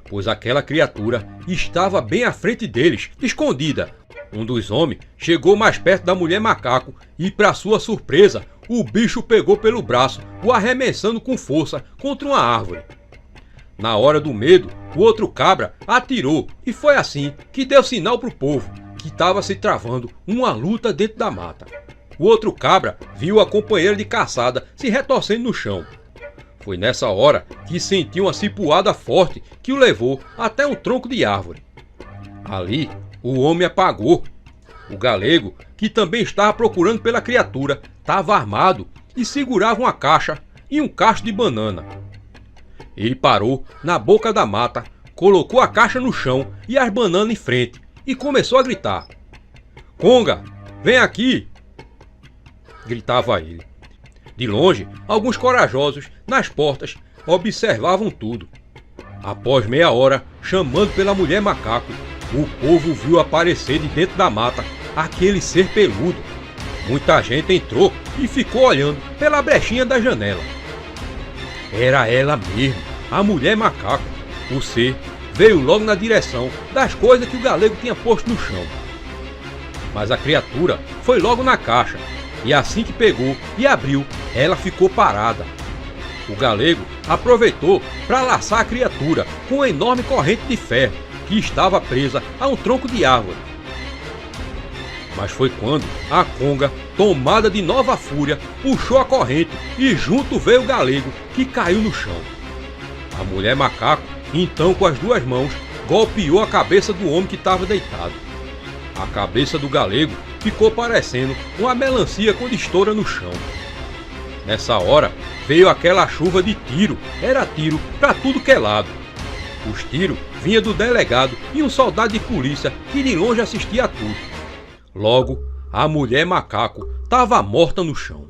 pois aquela criatura estava bem à frente deles, escondida. Um dos homens chegou mais perto da mulher macaco e, para sua surpresa, o bicho pegou pelo braço, o arremessando com força contra uma árvore. Na hora do medo, o outro cabra atirou e foi assim que deu sinal para o povo que estava se travando uma luta dentro da mata. O outro cabra viu a companheira de caçada se retorcendo no chão. Foi nessa hora que sentiu uma cipuada forte que o levou até um tronco de árvore. Ali, o homem apagou. O galego, que também estava procurando pela criatura, estava armado e segurava uma caixa e um cacho de banana. Ele parou na boca da mata, colocou a caixa no chão e as bananas em frente e começou a gritar. "Conga, vem aqui!" gritava ele. De longe, alguns corajosos, nas portas, observavam tudo. Após meia hora, chamando pela mulher macaco, o povo viu aparecer de dentro da mata aquele ser peludo. Muita gente entrou e ficou olhando pela brechinha da janela. Era ela mesmo, a mulher macaco. O ser veio logo na direção das coisas que o galego tinha posto no chão. Mas a criatura foi logo na caixa, e assim que pegou e abriu, ela ficou parada. O galego aproveitou para laçar a criatura com uma enorme corrente de ferro que estava presa a um tronco de árvore. Mas foi quando a conga, tomada de nova fúria, puxou a corrente e junto veio o galego, que caiu no chão. A mulher macaco, então com as duas mãos, golpeou a cabeça do homem que estava deitado. A cabeça do galego ficou parecendo uma melancia quando estoura no chão. Nessa hora veio aquela chuva de tiro, era tiro para tudo que é lado. Os tiros vinham do delegado e um soldado de polícia que de longe assistia a tudo. Logo, a mulher macaco estava morta no chão.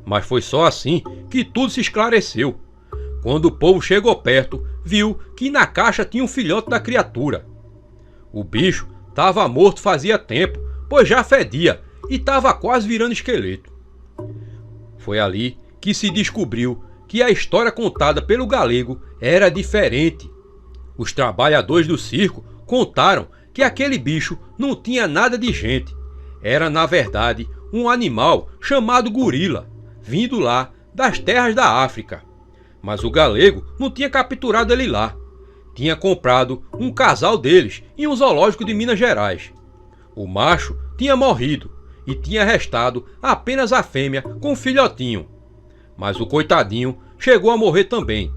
Mas foi só assim que tudo se esclareceu. Quando o povo chegou perto, viu que na caixa tinha um filhote da criatura. O bicho estava morto fazia tempo, pois já fedia e estava quase virando esqueleto. Foi ali que se descobriu que a história contada pelo galego era diferente. Os trabalhadores do circo contaram que aquele bicho não tinha nada de gente. Era, na verdade, um animal chamado gorila, vindo lá das terras da África. Mas o galego não tinha capturado ele lá. Tinha comprado um casal deles em um zoológico de Minas Gerais. O macho tinha morrido e tinha restado apenas a fêmea com o filhotinho. Mas o coitadinho chegou a morrer também.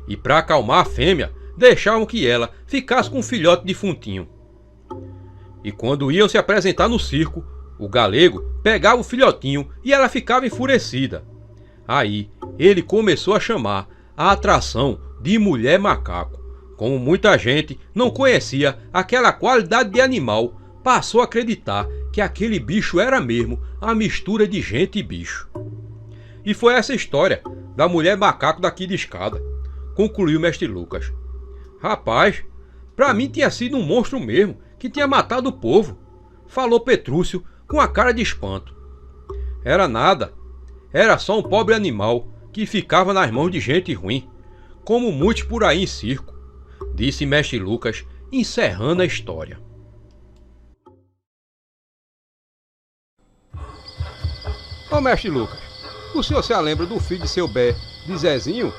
E para acalmar a fêmea, deixavam que ela ficasse com o filhote defuntinho. E quando iam se apresentar no circo, o galego pegava o filhotinho e ela ficava enfurecida. Aí ele começou a chamar a atração de mulher macaco. Como muita gente não conhecia aquela qualidade de animal, passou a acreditar que aquele bicho era mesmo a mistura de gente e bicho. E foi essa história da mulher macaco daqui de escada, concluiu o mestre Lucas. Rapaz, pra mim tinha sido um monstro mesmo, que tinha matado o povo, falou Petrúcio com a cara de espanto. Era nada, era só um pobre animal que ficava nas mãos de gente ruim, como muitos por aí em circo, disse mestre Lucas, encerrando a história. Ô mestre Lucas, o senhor se lembra do filho de seu Bé, de Zezinho?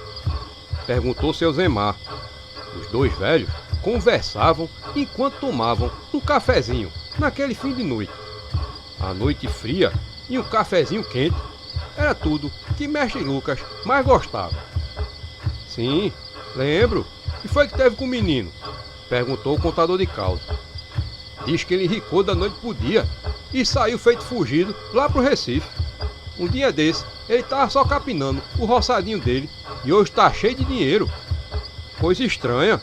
Perguntou seu Zemar. Os dois velhos conversavam enquanto tomavam um cafezinho naquele fim de noite. A noite fria e um cafezinho quente era tudo que mestre Lucas mais gostava. Sim, lembro. O que foi que teve com o menino? Perguntou o contador de causa. Diz que ele ricou da noite pro dia e saiu feito fugido lá pro Recife. Um dia desse, ele tava só capinando o roçadinho dele e hoje tá cheio de dinheiro. Coisa estranha.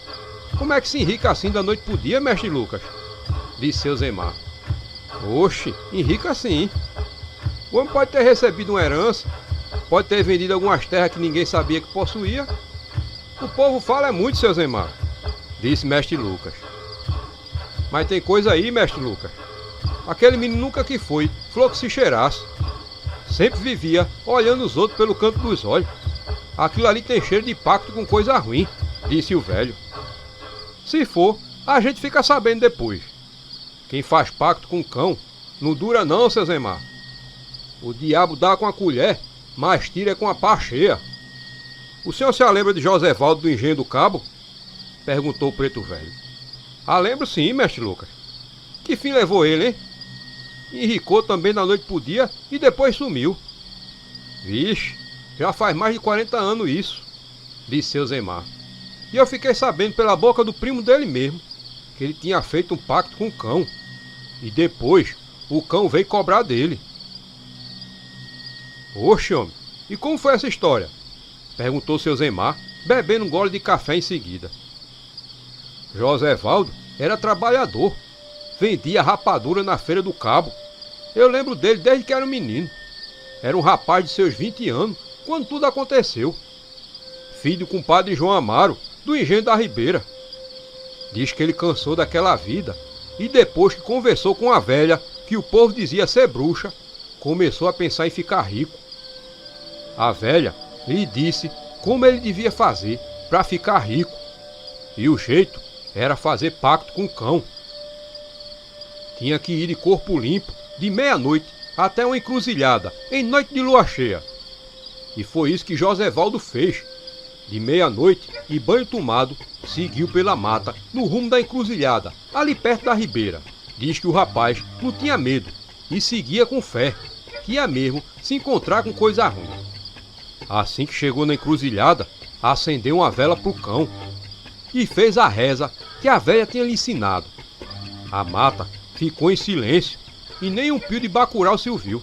Como é que se enrica assim da noite pro dia, mestre Lucas? Disse seu Zemar. Oxe, enrica sim. O homem pode ter recebido uma herança, pode ter vendido algumas terras que ninguém sabia que possuía. O povo fala muito, seu Zemar, disse mestre Lucas. Mas tem coisa aí, mestre Lucas. Aquele menino nunca que foi, falou que se cheirasse. Sempre vivia olhando os outros pelo canto dos olhos. Aquilo ali tem cheiro de pacto com coisa ruim, disse o velho. Se for, a gente fica sabendo depois. Quem faz pacto com cão, não dura não, seu Zemar. O diabo dá com a colher, mas tira com a pá cheia. O senhor se lembra de Josévaldo do Engenho do Cabo? Perguntou o preto velho. Ah, lembro sim, mestre Lucas. Que fim levou ele, hein? Enricou também da noite pro dia e depois sumiu. Vixe, já faz mais de 40 anos isso, disse seu Zemar. E eu fiquei sabendo pela boca do primo dele mesmo, que ele tinha feito um pacto com o cão. E depois, o cão veio cobrar dele. Oxe, homem, e como foi essa história? Perguntou seu Zemar, bebendo um gole de café em seguida. Josévaldo era trabalhador, vendia rapadura na feira do Cabo. Eu lembro dele desde que era um menino. Era um rapaz de seus 20 anos, quando tudo aconteceu. Filho do compadre João Amaro, do Engenho da Ribeira. Diz que ele cansou daquela vida e depois que conversou com a velha, que o povo dizia ser bruxa, começou a pensar em ficar rico. A velha lhe disse como ele devia fazer para ficar rico. E o jeito era fazer pacto com o cão. Tinha que ir de corpo limpo, de meia-noite até uma encruzilhada, em noite de lua cheia. E foi isso que Josévaldo fez. De meia-noite e banho tomado, seguiu pela mata, no rumo da encruzilhada, ali perto da ribeira. Diz que o rapaz não tinha medo e seguia com fé, que ia mesmo se encontrar com coisa ruim. Assim que chegou na encruzilhada, acendeu uma vela pro cão e fez a reza que a velha tinha lhe ensinado. A mata ficou em silêncio e nem um pio de bacurau se ouviu.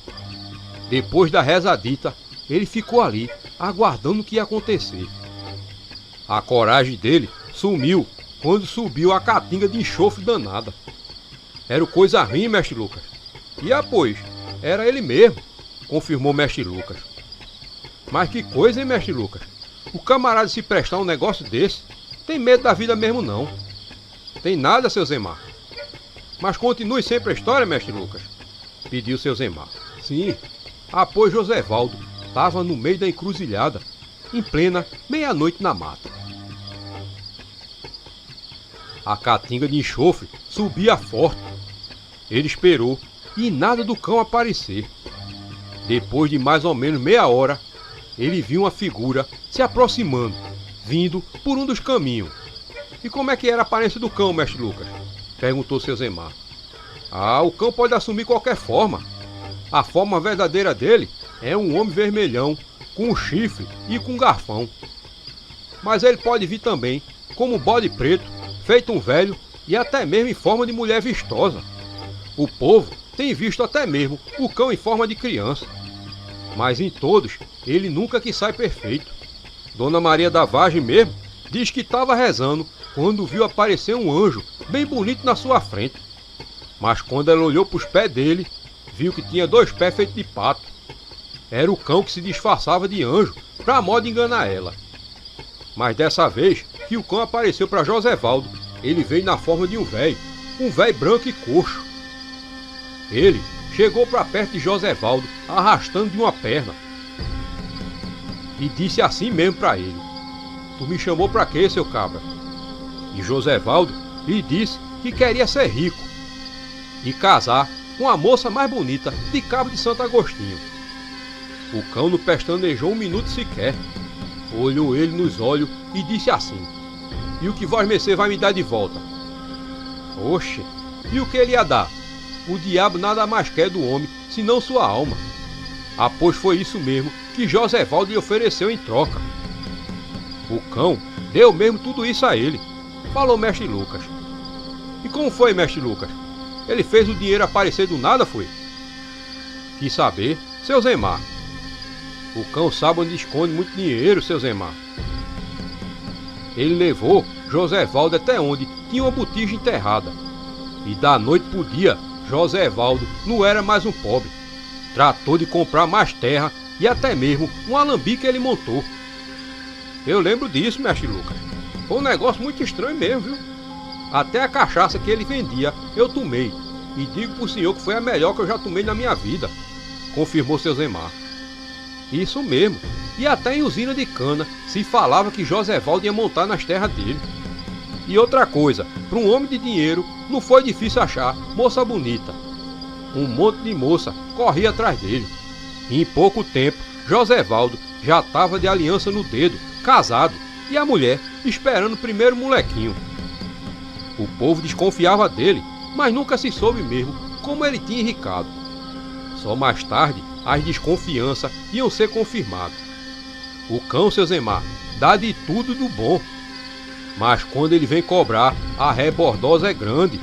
Depois da reza dita, ele ficou ali, aguardando o que ia acontecer. A coragem dele sumiu quando subiu a caatinga de enxofre danada. Era o coisa ruim, mestre Lucas. E pois, era ele mesmo, confirmou mestre Lucas. Mas que coisa, hein, mestre Lucas? O camarada se prestar um negócio desse, tem medo da vida mesmo não. Tem nada, seu Zemar. Mas continue sempre a história, mestre Lucas, pediu seu Zemar. Sim, pois Josévaldo estava no meio da encruzilhada, em plena meia-noite na mata. A caatinga de enxofre subia forte. Ele esperou e nada do cão aparecer. Depois de mais ou menos meia hora, ele viu uma figura se aproximando, vindo por um dos caminhos. E como é que era a aparência do cão, mestre Lucas? Perguntou seu Zemar. O cão pode assumir qualquer forma. A forma verdadeira dele é um homem vermelhão, com um chifre e com um garfão. Mas ele pode vir também como bode preto, feito um velho e até mesmo em forma de mulher vistosa. O povo tem visto até mesmo o cão em forma de criança. Mas em todos, ele nunca que sai perfeito. Dona Maria da Vargem mesmo diz que estava rezando quando viu aparecer um anjo bem bonito na sua frente. Mas quando ela olhou para os pés dele, viu que tinha 2 pés feitos de pato. Era o cão que se disfarçava de anjo para modo enganar ela. Mas dessa vez que o cão apareceu para Josévaldo, ele veio na forma de um velho branco e coxo. Ele chegou para perto de Josévaldo, arrastando de uma perna, e disse assim mesmo para ele: Tu me chamou para quê, seu cabra? E Josévaldo lhe disse que queria ser rico e casar com a moça mais bonita de Cabo de Santo Agostinho. O cão não pestanejou um minuto sequer. Olhou ele nos olhos e disse assim: E o que vós mercê vai me dar de volta? Oxe, e o que ele ia dar? O diabo nada mais quer do homem, senão sua alma. Pois foi isso mesmo que Josévaldo lhe ofereceu em troca. O cão deu mesmo tudo isso a ele, falou mestre Lucas. E como foi, mestre Lucas? Ele fez o dinheiro aparecer do nada, foi? Quis saber, seu Zemar. O cão sabe onde esconde muito dinheiro, seu Zemar. Ele levou Josévaldo até onde tinha uma botija enterrada. E da noite pro dia, Josévaldo não era mais um pobre. Tratou de comprar mais terra e até mesmo um alambique ele montou. Eu lembro disso, mestre Lucas. Foi um negócio muito estranho mesmo, viu? Até a cachaça que ele vendia eu tomei. E digo pro senhor que foi a melhor que eu já tomei na minha vida, confirmou seu Zemar. Isso mesmo. E até em usina de cana se falava que Josévaldo ia montar nas terras dele. E outra coisa, para um homem de dinheiro não foi difícil achar moça bonita. Um monte de moça corria atrás dele. E em pouco tempo, Josévaldo já estava de aliança no dedo, casado, e a mulher esperando o primeiro molequinho. O povo desconfiava dele, mas nunca se soube mesmo como ele tinha enricado. Só mais tarde as desconfianças iam ser confirmadas. O cão, seu Zemar, dá de tudo do bom. Mas quando ele vem cobrar, a ré bordosa é grande.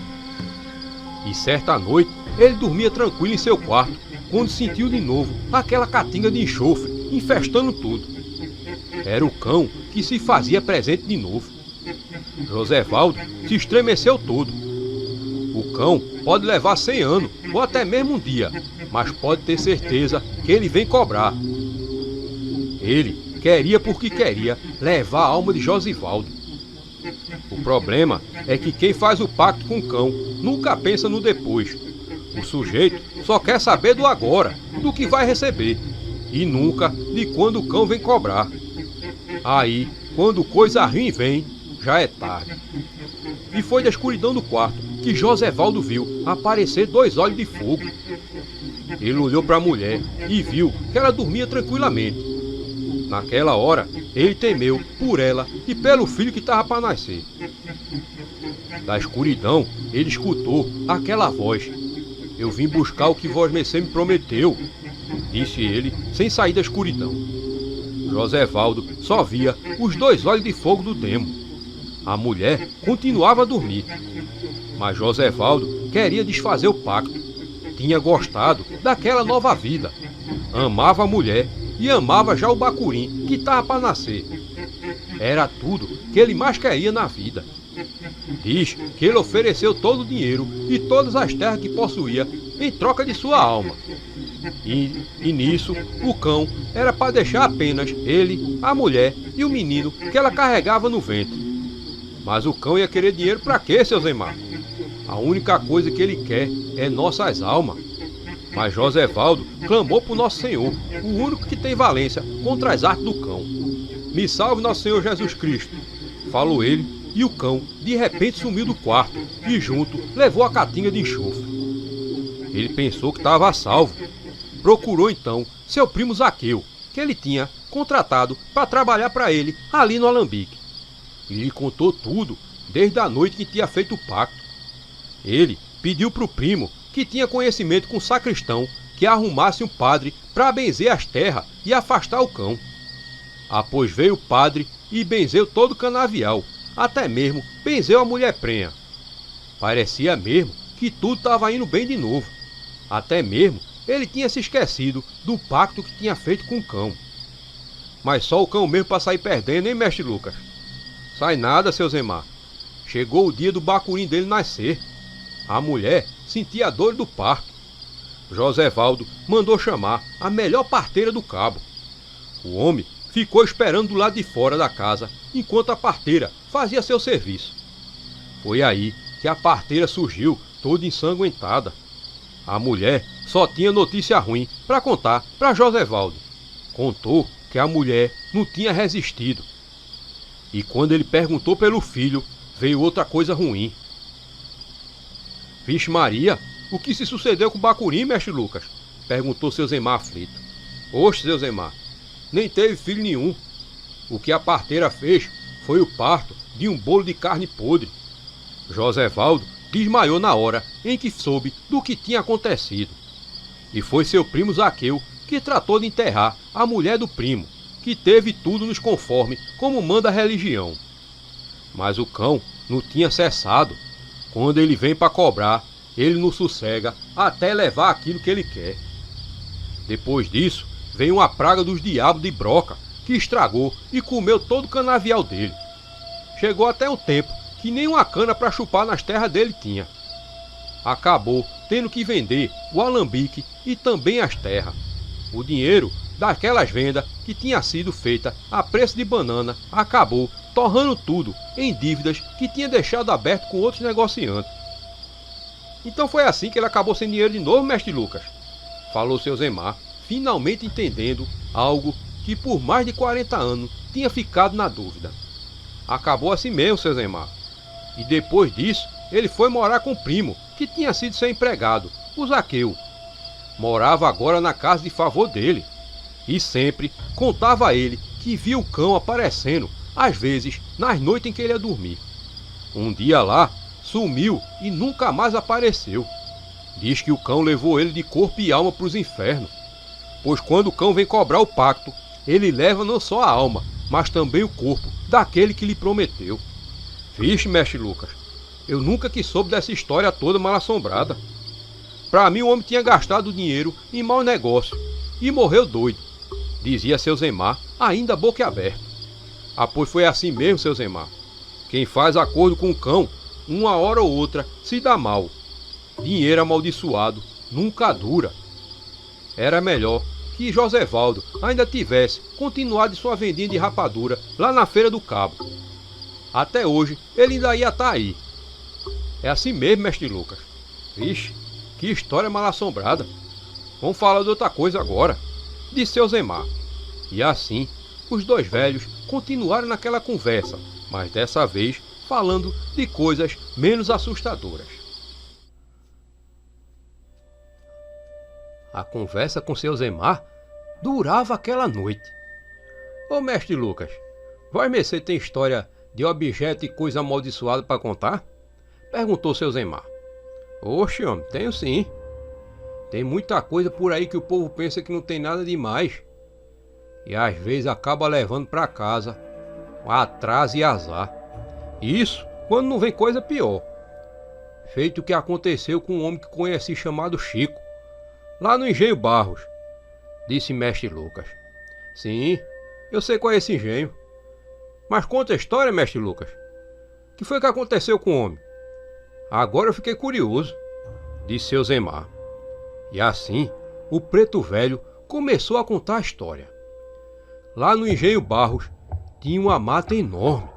E certa noite, ele dormia tranquilo em seu quarto, quando sentiu de novo aquela caatinga de enxofre, infestando tudo. Era o cão que se fazia presente de novo. Josévaldo se estremeceu todo. O cão pode levar 100 anos, ou até mesmo um dia, mas pode ter certeza que ele vem cobrar. Ele queria porque queria levar a alma de Josévaldo. O problema é que quem faz o pacto com o cão nunca pensa no depois. O sujeito só quer saber do agora, do que vai receber, e nunca de quando o cão vem cobrar. Aí, quando coisa ruim vem, já é tarde. E foi da escuridão do quarto que Josevaldo viu aparecer 2 olhos de fogo. Ele olhou para a mulher e viu que ela dormia tranquilamente. Naquela hora, ele temeu por ela e pelo filho que estava para nascer. Da escuridão, ele escutou aquela voz. Eu vim buscar o que vós mercê me prometeu, disse ele, sem sair da escuridão. Josevaldo só via os 2 olhos de fogo do demo. A mulher continuava a dormir. Mas Josevaldo queria desfazer o pacto. Tinha gostado daquela nova vida. Amava a mulher e amava já o bacurim que estava para nascer. Era tudo que ele mais queria na vida. Diz que ele ofereceu todo o dinheiro e todas as terras que possuía em troca de sua alma. E nisso, o cão era para deixar apenas ele, a mulher e o menino que ela carregava no ventre. Mas o cão ia querer dinheiro para quê, seu Zemar? A única coisa que ele quer é nossas almas. Mas Josevaldo clamou por Nosso Senhor, o único que tem valência contra as artes do cão. Me salve Nosso Senhor Jesus Cristo, falou ele, e o cão de repente sumiu do quarto e junto levou a catinga de enxofre. Ele pensou que estava a salvo. Procurou então seu primo Zaqueu, que ele tinha contratado para trabalhar para ele ali no alambique. E lhe contou tudo, desde a noite que tinha feito o pacto. Ele pediu para o primo, que tinha conhecimento com o sacristão, que arrumasse um padre para benzer as terras e afastar o cão. Após veio o padre e benzeu todo o canavial, até mesmo benzeu a mulher prenha. Parecia mesmo que tudo estava indo bem de novo. Até mesmo ele tinha se esquecido do pacto que tinha feito com o cão. Mas só o cão mesmo para sair perdendo, hein, mestre Lucas? Sai nada, seu Zemar. Chegou o dia do bacurim dele nascer. A mulher sentia a dor do parto. Josevaldo mandou chamar a melhor parteira do cabo. O homem ficou esperando do lado de fora da casa enquanto a parteira fazia seu serviço. Foi aí que a parteira surgiu toda ensanguentada. A mulher só tinha notícia ruim para contar para Josevaldo. Contou que a mulher não tinha resistido. E quando ele perguntou pelo filho, veio outra coisa ruim. Vixe Maria, o que se sucedeu com o bacurim, mestre Lucas? Perguntou seu Zemar aflito. Oxe, seu Zemar, nem teve filho nenhum. O que a parteira fez foi o parto de um bolo de carne podre. Josevaldo desmaiou na hora em que soube do que tinha acontecido. E foi seu primo Zaqueu que tratou de enterrar a mulher do primo, que teve tudo nos conforme como manda a religião. Mas o cão não tinha cessado. Quando ele vem para cobrar, ele não sossega até levar aquilo que ele quer. Depois disso, veio uma praga dos diabos de broca, que estragou e comeu todo o canavial dele. Chegou até um tempo que nem uma cana para chupar nas terras dele tinha. Acabou tendo que vender o alambique e também as terras. O dinheiro daquelas vendas que tinha sido feita a preço de banana acabou torrando tudo em dívidas que tinha deixado aberto com outros negociantes. Então foi assim que ele acabou sem dinheiro de novo, mestre Lucas? Falou seu Zemar, finalmente entendendo algo que por mais de 40 anos tinha ficado na dúvida. Acabou assim mesmo, seu Zemar. E depois disso, ele foi morar com o primo, que tinha sido seu empregado, o Zaqueu. Morava agora na casa de favor dele. E sempre contava a ele que via o cão aparecendo, às vezes nas noites em que ele ia dormir. Um dia lá, sumiu e nunca mais apareceu. Diz que o cão levou ele de corpo e alma para os infernos. Pois quando o cão vem cobrar o pacto, ele leva não só a alma, mas também o corpo daquele que lhe prometeu. Vixe, mestre Lucas, eu nunca que soube dessa história toda mal assombrada. Para mim o homem tinha gastado o dinheiro em mau negócio e morreu doido, dizia seu Zemar, ainda boquiaberto. Ah, pois foi assim mesmo, seu Zemar. Quem faz acordo com o cão, uma hora ou outra se dá mal. Dinheiro amaldiçoado nunca dura. Era melhor que Josevaldo ainda tivesse continuado sua vendinha de rapadura lá na Feira do Cabo. Até hoje ele ainda ia estar aí. É assim mesmo, mestre Lucas. Vixe, que história mal assombrada. Vamos falar de outra coisa agora, disse seu Zemar. E assim, os dois velhos continuaram naquela conversa, mas dessa vez falando de coisas menos assustadoras. A conversa com seu Zemar durava aquela noite. Ô mestre Lucas, Vós Mercê tem história de objeto e coisa amaldiçoada para contar? Perguntou seu Zemar. Oxe, homem, tenho sim. Tem muita coisa por aí que o povo pensa que não tem nada demais. E às vezes acaba levando para casa atraso e azar. Isso quando não vem coisa pior. Feito o que aconteceu com um homem que conheci chamado Chico, lá no Engenho Barros, disse mestre Lucas. Sim, eu sei qual é esse engenho. Mas conta a história, mestre Lucas. O que foi que aconteceu com o homem? Agora eu fiquei curioso, disse seu Zemar. E assim, o preto velho começou a contar a história. Lá no Engenho Barros tinha uma mata enorme,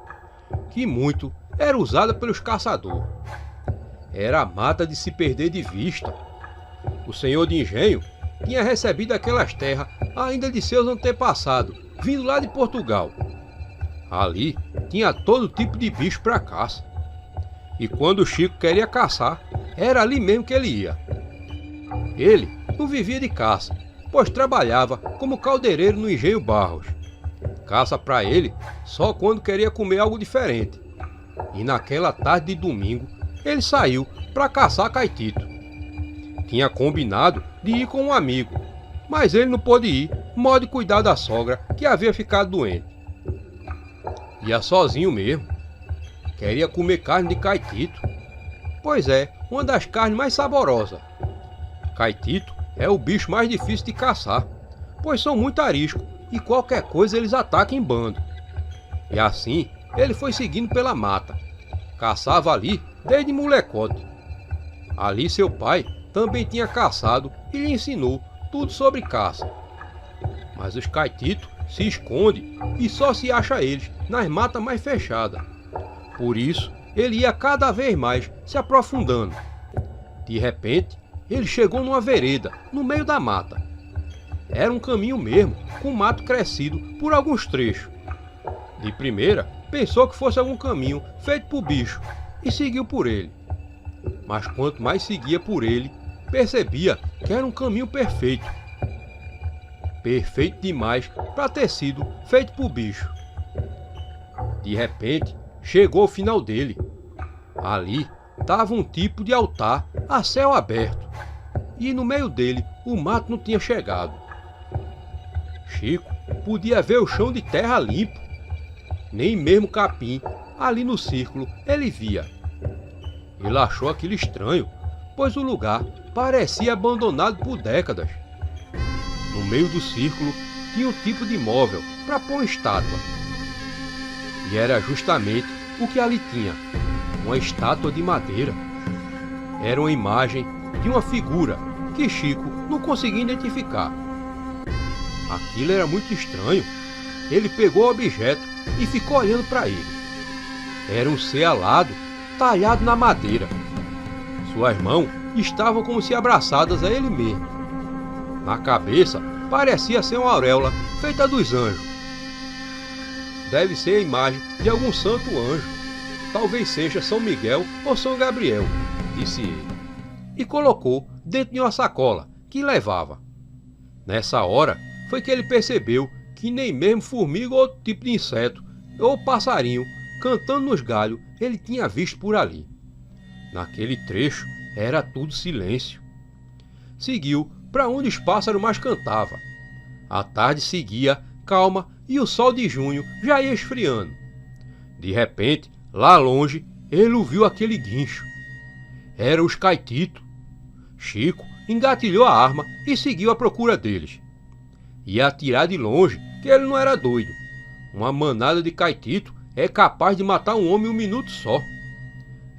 que muito era usada pelos caçadores. Era a mata de se perder de vista. O senhor de engenho tinha recebido aquelas terras ainda de seus antepassados, vindo lá de Portugal. Ali tinha todo tipo de bicho para caça. E quando o Chico queria caçar, era ali mesmo que ele ia. Ele não vivia de caça, pois trabalhava como caldeireiro no Engenho Barros. Caça para ele só quando queria comer algo diferente. E naquela tarde de domingo, ele saiu para caçar caitito. Tinha combinado de ir com um amigo, mas ele não pôde ir, mal de cuidar da sogra que havia ficado doente. Ia sozinho mesmo. Queria comer carne de caitito. Pois é, uma das carnes mais saborosas. Caitito é o bicho mais difícil de caçar, pois são muito ariscos e qualquer coisa eles atacam em bando. E assim ele foi seguindo pela mata. Caçava ali desde molecote. Ali seu pai também tinha caçado e lhe ensinou tudo sobre caça. Mas os caititos se escondem e só se acha eles nas matas mais fechadas. Por isso ele ia cada vez mais se aprofundando. De repente ele chegou numa vereda no meio da mata. Era um caminho mesmo, com mato crescido por alguns trechos. De primeira pensou que fosse algum caminho feito por bicho e seguiu por ele. Mas quanto mais seguia por ele, percebia que era um caminho perfeito. Perfeito demais para ter sido feito por bicho. De repente, chegou ao final dele. Ali estava um tipo de altar a céu aberto. E no meio dele o mato não tinha chegado. Chico podia ver o chão de terra limpo. Nem mesmo capim ali no círculo ele via. Ele achou aquilo estranho, pois o lugar parecia abandonado por décadas. No meio do círculo tinha um tipo de móvel para pôr uma estátua. E era justamente o que ali tinha, uma estátua de madeira. Era uma imagem de uma figura que Chico não conseguia identificar. Aquilo era muito estranho. Ele pegou o objeto e ficou olhando para ele. Era um ser alado, talhado na madeira. Suas mãos estavam como se abraçadas a ele mesmo. Na cabeça parecia ser uma auréola feita dos anjos. Deve ser a imagem de algum santo anjo. Talvez seja São Miguel ou São Gabriel, disse ele. E colocou dentro de uma sacola que levava. Nessa hora foi que ele percebeu que nem mesmo formiga ou outro tipo de inseto ou passarinho cantando nos galhos ele tinha visto por ali. Naquele trecho era tudo silêncio. Seguiu para onde os pássaros mais cantavam. A tarde seguia calma e o sol de junho já ia esfriando. De repente, lá longe, ele ouviu aquele guincho. Era os caititos. Chico engatilhou a arma e seguiu à procura deles. Ia atirar de longe, que ele não era doido. Uma manada de caitito é capaz de matar um homem em um minuto só.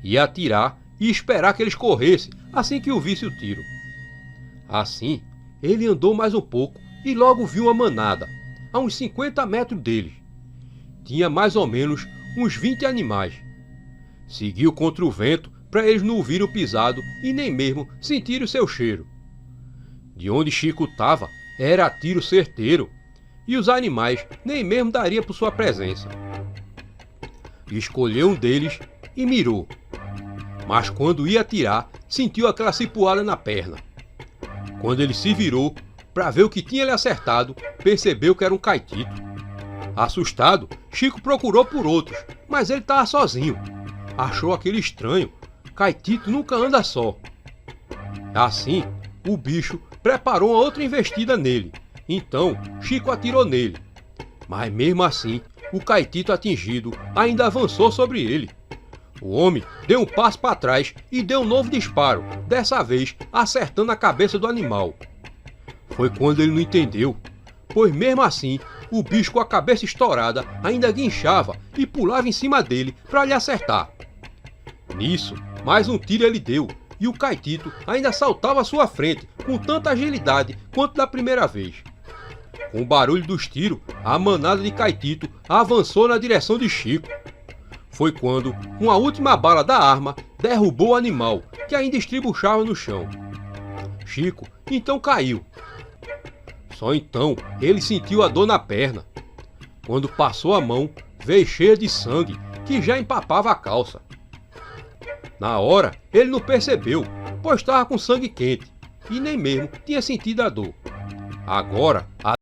Ia atirar e esperar que eles corressem assim que ouvisse o tiro. Assim, ele andou mais um pouco e logo viu uma manada, a uns 50 metros deles. Tinha mais ou menos uns 20 animais. Seguiu contra o vento para eles não ouvirem o pisado e nem mesmo sentirem o seu cheiro. De onde Chico estava era tiro certeiro, e os animais nem mesmo daria por sua presença. escolheu um deles e mirou. Mas quando ia atirar, sentiu aquela cipuada na perna. Quando ele se virou para ver o que tinha lhe acertado, percebeu que era um caitito. Assustado, Chico procurou por outros, mas ele estava sozinho. Achou aquele estranho. Caitito nunca anda só. Assim, o bicho preparou uma outra investida nele. Então, Chico atirou nele. Mas mesmo assim, o caitito atingido ainda avançou sobre ele. O homem deu um passo para trás e deu um novo disparo, dessa vez acertando a cabeça do animal. Foi quando ele não entendeu, pois mesmo assim, o bicho com a cabeça estourada ainda guinchava e pulava em cima dele para lhe acertar. Nisso, mais um tiro ele deu, e o caitito ainda saltava à sua frente com tanta agilidade quanto da primeira vez. Com o barulho dos tiros, a manada de caitito avançou na direção de Chico. Foi quando uma última bala da arma derrubou o animal, que ainda estribuchava no chão. Chico então caiu. Só então ele sentiu a dor na perna. Quando passou a mão, veio cheia de sangue, que já empapava a calça. Na hora, ele não percebeu, pois estava com sangue quente, e nem mesmo tinha sentido a dor. Agora, a